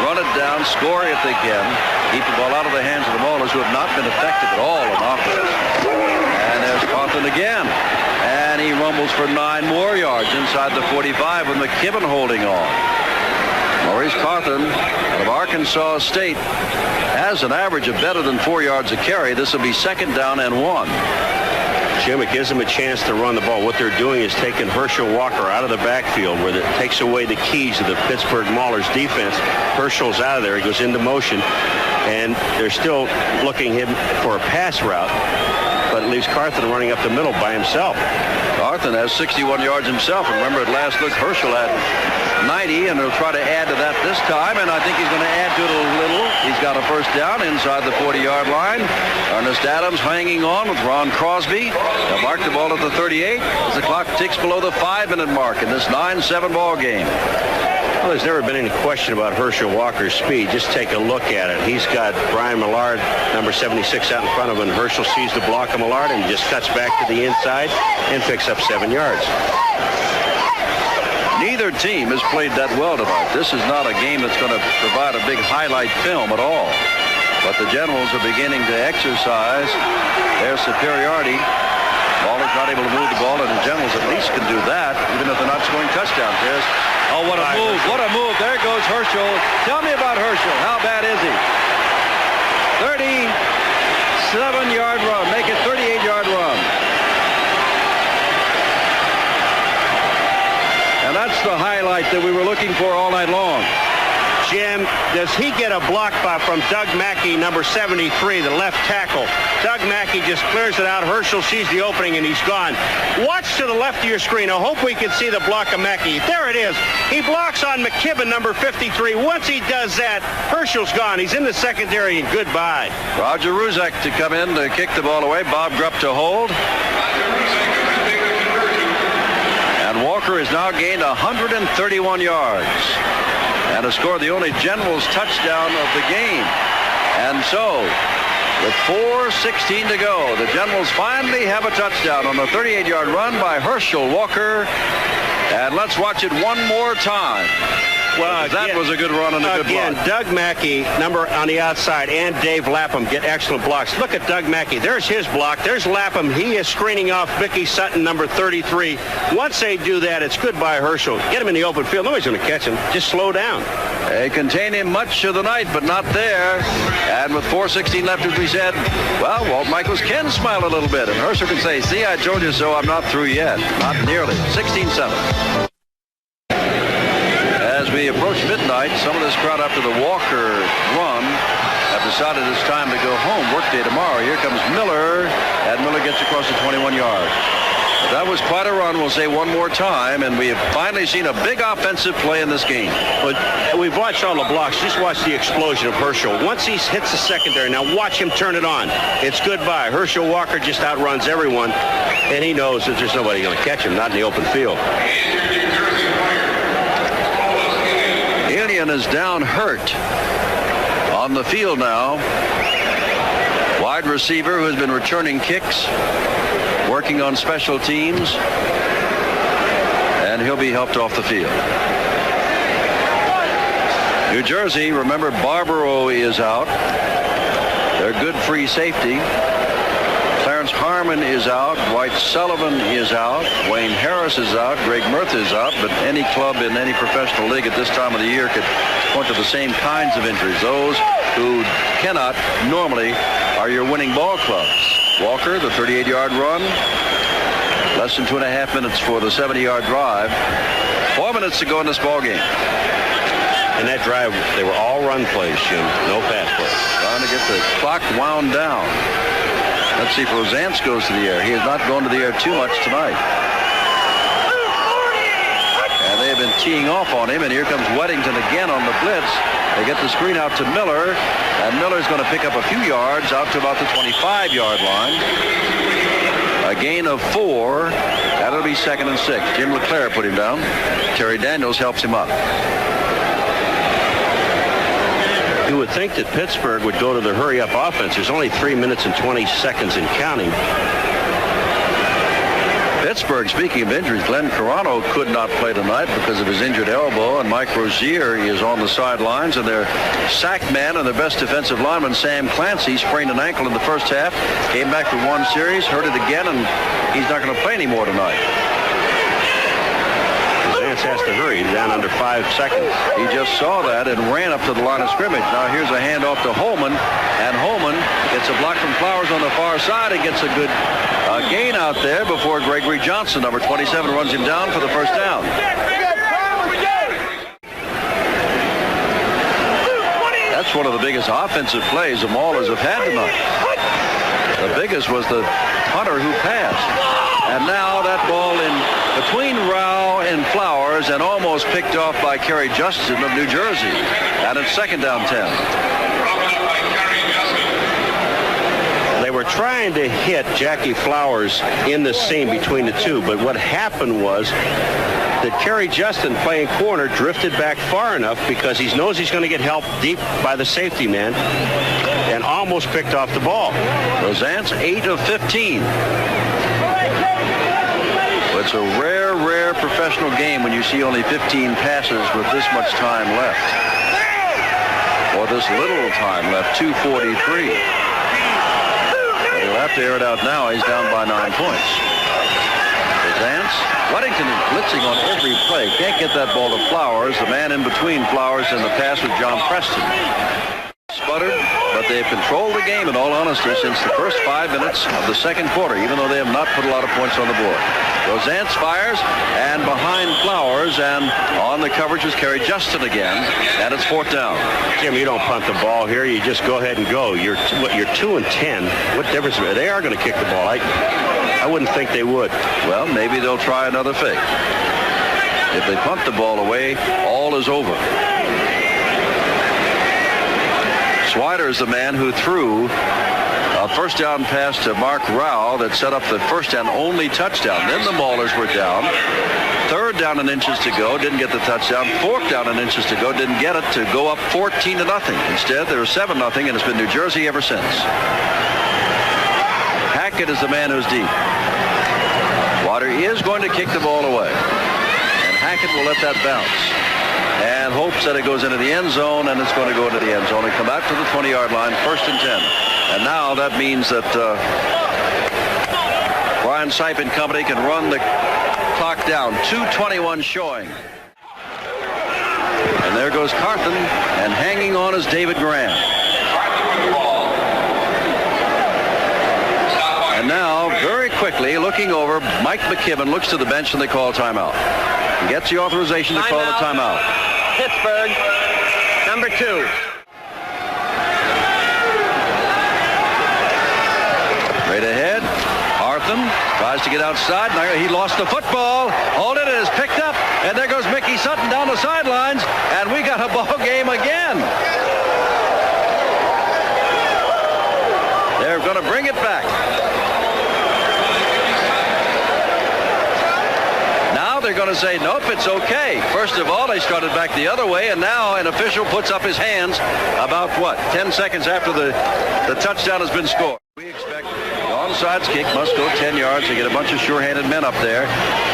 Run it down, score if they can. Keep the ball out of the hands of the Maulers, who have not been effective at all on offense. And there's Carthen again. And he rumbles for 9 more yards inside the 45 with McKibben holding on. Maurice Carthen out of Arkansas State has an average of better than 4 yards a carry. This will be 2nd down and 1.
Jim, it gives them a chance to run the ball. What they're doing is taking Herschel Walker out of the backfield, where it takes away the keys of the Pittsburgh Maulers defense. Herschel's out of there. He goes into motion, and they're still looking him for a pass route, but it leaves Carthen running up the middle by himself.
Carthen has 61 yards himself. And remember, at last look, Herschel had 90, and he'll try to add to that this time, and I think he's going to add to it a little. He's got a first down inside the 40-yard line. Ernest Adams hanging on with Ron Crosby. They'll mark the ball at the 38 as the clock ticks below the 5-minute mark in this 9-7 ball game.
Well, there's never been any question about Herschel Walker's speed. Just take a look at it. He's got Brian Millard, number 76, out in front of him. Herschel sees the block of Millard and just cuts back to the inside and picks up 7 yards.
Neither team has played that well tonight. This is not a game that's going to provide a big highlight film at all. But the Generals are beginning to exercise their superiority. Maulers not able to move the ball, and the Generals at least can do that, even if they're not scoring touchdowns. Oh, what a move. What a move. There goes Herschel. Tell me about Herschel. How bad is he? 37-yard run. Make it 38-yard run. And that's the highlight that we were looking for all night long.
Jim, does he get a block from Doug Mackey, number 73, the left tackle? Doug Mackey just clears it out. Herschel sees the opening, and he's gone. Watch to the left of your screen. I hope we can see the block of Mackey. There it is. He blocks on McKibben, number 53. Once he does that, Herschel's gone. He's in the secondary, and goodbye.
Roger Ruzek to come in to kick the ball away. Bob Grupp to hold. And Walker has now gained 131 yards. and has scored the only Generals touchdown of the game. And so, with 4:16 to go, the Generals finally have a touchdown on the 38-yard run by Herschel Walker. And let's watch it one more time. Well, that was a good run and a good block.
Again, Doug Mackey, number on the outside, and Dave Lapham get excellent blocks. Look at Doug Mackey. There's his block. There's Lapham. He is screening off Mickey Sutton, number 33. Once they do that, it's goodbye, Herschel. Get him in the open field. Nobody's going to catch him. Just slow down.
They contain him much of the night, but not there. And with 4:16 left, as we said, well, Walt Michaels can smile a little bit. And Herschel can say, see, I told you so. I'm not through yet. Not nearly. 16-7. As we approach midnight, some of this crowd after the Walker run have decided it's time to go home. Workday tomorrow. Here comes Miller, and Miller gets across the 21 yards. That was quite a run, we'll say one more time, and we have finally seen a big offensive play in this game.
But we've watched all the blocks. Just watch the explosion of Herschel. Once he hits the secondary, now watch him turn it on. It's goodbye. Herschel Walker just outruns everyone, and he knows that there's nobody going to catch him, not in the open field.
Ilian is down hurt on the field now. Wide receiver who has been returning kicks, working on special teams, and he'll be helped off the field. New Jersey, remember, Barbaro is out. Their good free safety. Clarence Harmon is out. Dwight Sullivan is out. Wayne Harris is out. Greg Murtha is out. But any club in any professional league at this time of the year could point to the same kinds of injuries. Those who cannot normally are your winning ball clubs. Walker, the 38-yard run. Less than 2.5 minutes for the 70-yard drive. 4 minutes to go in this ball game.
And that drive, they were all run plays, Jim. No pass plays.
Trying to get the clock wound down. Let's see if Rosance goes to the air. He has not gone to the air too much tonight. And they have been teeing off on him, and here comes Weddington again on the blitz. They get the screen out to Miller, and Miller's going to pick up a few yards out to about the 25-yard line. A gain of 4. That'll be 2nd and 6. Jim LeClaire put him down. Terry Daniels helps him up.
You would think that Pittsburgh would go to the hurry-up offense. There's only 3 minutes and 20 seconds and counting.
Pittsburgh, speaking of injuries, Glenn Carano could not play tonight because of his injured elbow, and Mike Rozier is on the sidelines, and their sack man and their best defensive lineman, Sam Clancy, sprained an ankle in the first half, came back for one series, hurt it again, and he's not going to play anymore tonight.
Has to hurry. He's down under 5 seconds.
He just saw that and ran up to the line of scrimmage. Now here's a handoff to Holman, and Holman gets a block from Flowers on the far side and gets a good gain out there before Gregory Johnson, number 27, runs him down for the first down. That's one of the biggest offensive plays the Maulers have had tonight. The biggest was the punter who passed. And now that ball in between Rao and Flowers and almost picked off by Kerry Justin of New Jersey. And it's 2nd down 10.
They were trying to hit Jackie Flowers in the seam between the two, but what happened was that Kerry Justin, playing corner, drifted back far enough because he knows he's going to get help deep by the safety man and almost picked off the ball.
Rosance, 8 of 15. It's a rare professional game when you see only 15 passes with this much time left. Or this little time left, 2:43. But he'll have to air it out now. He's down by 9 points. Rosance. Weddington is blitzing on every play. Can't get that ball to Flowers. The man in between Flowers and the pass was John Preston. Sputtered, but they've controlled the game in all honesty since the first 5 minutes of the second quarter, even though they have not put a lot of points on the board. Rosance fires, and behind Flowers, and on the coverage was Kerry Justin again, and it's 4th down.
Jim, you don't punt the ball here. You just go ahead and go. You're 2 and 10. What difference? They are going to kick the ball. I wouldn't think they would.
Well, maybe they'll try another fake. If they punt the ball away, all is over. Swider is the man who threw A first down pass to Mark Rao that set up the first and only touchdown. Then the Maulers were down. Third down and inches to go, didn't get the touchdown. Fourth down and inches to go, didn't get it, to go up 14-0. Instead, there was 7-0, and it's been New Jersey ever since. Hackett is the man who's deep. Water is going to kick the ball away, and Hackett will let that bounce and hopes that it goes into the end zone, and it's going to go into the end zone and come back to the 20-yard line, 1st and 10. And now that means that Brian Sipe and company can run the clock down. 2:21 showing. And there goes Carthen, and hanging on is David Graham. And now, very quickly, looking over, Mike McKibben looks to the bench, and they call timeout. He gets the authorization to call the timeout.
Pittsburgh, number 2.
Right ahead. Carthen tries to get outside. Now he lost the football. Hold it. It is picked up. And there goes Mickey Sutton down the sidelines. And we got a ball game again. They're going to bring it back. Now they're going to say, nope, it's okay. First of all, they started back the other way, and now an official puts up his hands about, 10 seconds after the touchdown has been scored. We expect the onside kick must go 10 yards. They get a bunch of sure-handed men up there.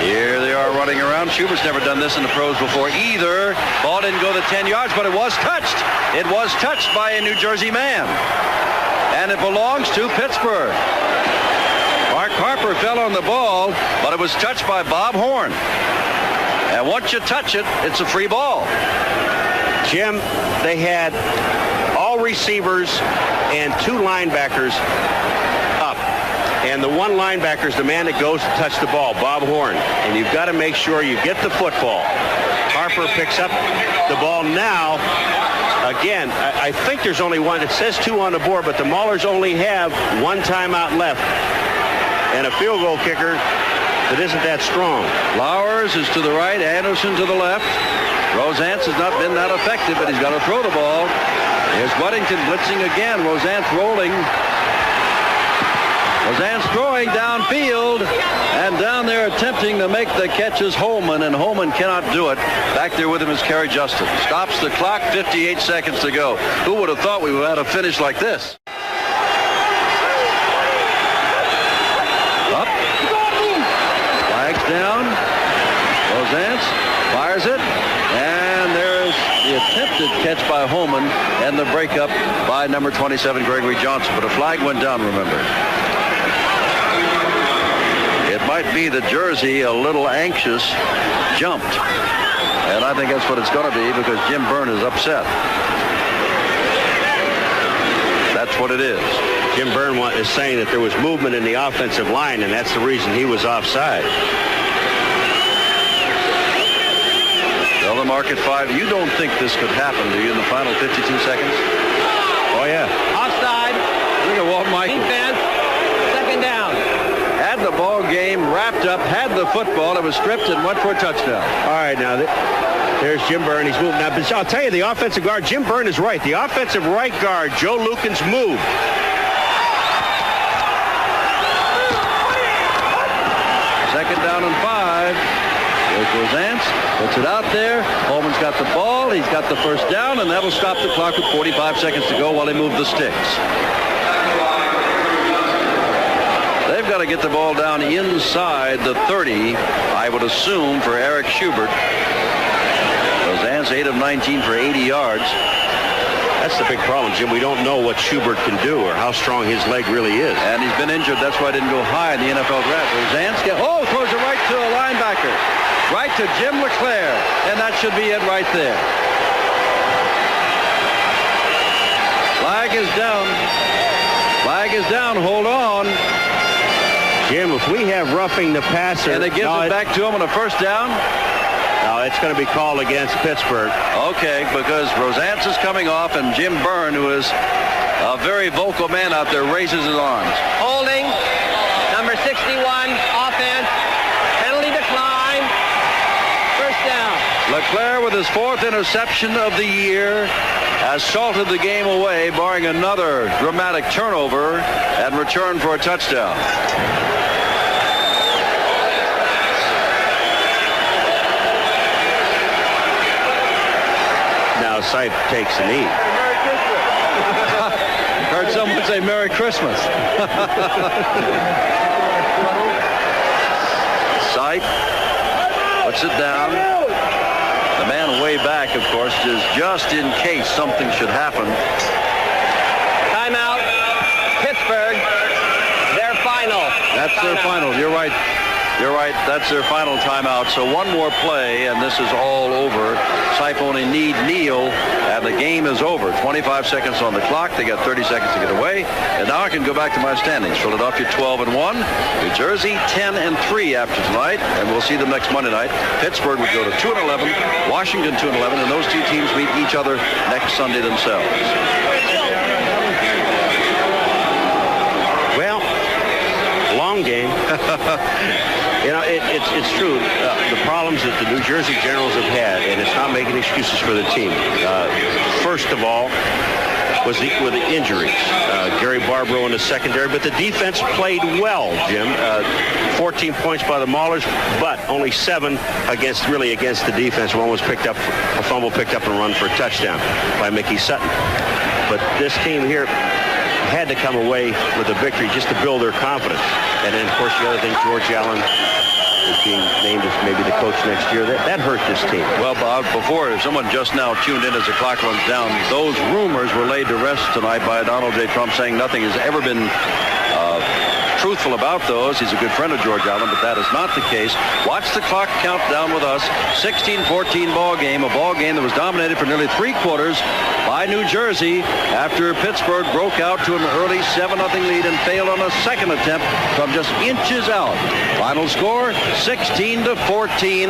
Here they are running around. Schubert's never done this in the pros before either. Ball didn't go the 10 yards, but it was touched. It was touched by a New Jersey man. And it belongs to Pittsburgh. Mark Harper fell on the ball, but it was touched by Bob Horn. And once you touch it, it's a free ball.
Jim, they had all receivers and 2 linebackers up. And the one linebacker is the man that goes to touch the ball, Bob Horn. And you've got to make sure you get the football. Harper picks up the ball now. Again, I think there's only one. It says 2 on the board, but the Maulers only have 1 timeout left. And a field goal kicker that isn't that strong.
Flowers is to the right, Anderson to the left. Rosance has not been that effective, but he's got to throw the ball. Here's Weddington blitzing again. Rosance rolling. Rosance throwing downfield, and down there attempting to make the catch is Holman, and Holman cannot do it. Back there with him is Kerry Justin. Stops the clock, 58 seconds to go. Who would have thought we would have had a finish like this? Up. Flags down. Rosance fires it, and there's the attempted catch by Holman and the breakup by number 27, Gregory Johnson. But a flag went down, remember. It might be the jersey, a little anxious, jumped. And I think that's what it's going to be, because Jim Byrne is upset. That's what it is.
Jim Byrne is saying that there was movement in the offensive line, and that's the reason he was offside.
Well, the mark at 5. You don't think this could happen, do you, in the final 52 seconds?
Oh, yeah.
Offside.
Look at Walt Michaels.
Defense. 2nd down.
Had the ball game wrapped up, had the football, it was stripped and went for a touchdown.
All right, now there's Jim Byrne. He's moving now. But I'll tell you, the offensive guard, Jim Byrne is right. The offensive right guard, Joe Lukens, moved.
Second down and 5. There's Rosance. Puts it out there. Holman's got the ball. He's got the first down, and that'll stop the clock with 45 seconds to go while they move the sticks. They've got to get the ball down inside the 30, I would assume, for Eric Schubert. Rosance 8 of 19 for 80 yards.
That's the big problem, Jim. We don't know what Schubert can do or how strong his leg really is.
And he's been injured. That's why he didn't go high in the NFL draft. Rosance throws it right to a linebacker. Right to Jim LeClaire. And that should be it right there. Flag is down. Flag is down. Hold on.
Jim, if we have roughing the passer...
And it gives it back to him on a first down?
No, it's going to be called against Pittsburgh.
Okay, because Rosance is coming off, and Jim Byrne, who is a very vocal man out there, raises his arms.
Holding. Number 61. Offense. Penalty decline. First down.
LeClaire with his 4th interception of the year. has salted the game away, barring another dramatic turnover and return for a touchdown.
Now Sipe takes a knee.
Heard someone say Merry Christmas. Sipe puts it down. The man way back, of course, is just in case something should happen.
Timeout. Pittsburgh. Their final.
That's their final. You're right. You're right. That's their final timeout. So one more play, and this is all over. Sipe only need kneel, and the game is over. 25 seconds on the clock. They got 30 seconds to get away. And now I can go back to my standings. Philadelphia 12-1. New Jersey 10-3 after tonight, and we'll see them next Monday night. Pittsburgh would go to 2-11. Washington 2-11, and those two teams meet each other next Sunday themselves.
Well, long game. You know, it's true. The problems that the New Jersey Generals have had, and it's not making excuses for the team. First of all, were the injuries. Gary Barbaro in the secondary, but the defense played well, Jim. 14 points by the Maulers, but only 7 against the defense. One was picked up, a fumble picked up and run for a touchdown by Mickey Sutton. But this team here had to come away with a victory just to build their confidence. And then, of course, the other thing, George Allen is being named as maybe the coach next year. That hurt this team.
Well, Bob, before someone just now tuned in as the clock runs down, those rumors were laid to rest tonight by Donald J. Trump, saying nothing has ever been truthful about those. He's a good friend of George Allen, but that is not the case. Watch the clock count down with us. 16-14 ball game, a ball game that was dominated for nearly 3 quarters by New Jersey after Pittsburgh broke out to an early 7-0 lead and failed on a second attempt from just inches out. Final score 16-14,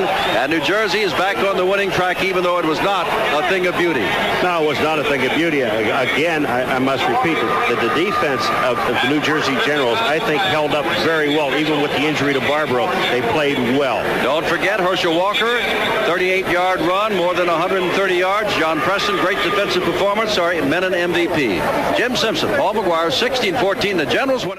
and New Jersey is back on the winning track, even though it was not a thing of beauty.
No, it was not a thing of beauty. Again, I must repeat that the defense of the New Jersey Generals, I think, held up very well, even with the injury to Barbaro. They played well.
Don't forget Herschel Walker, 38-yard run, more than 130 yards. John Preston, great defensive performance. Sorry, Menon MVP. Jim Simpson, Paul McGuire, 16-14. The Generals win.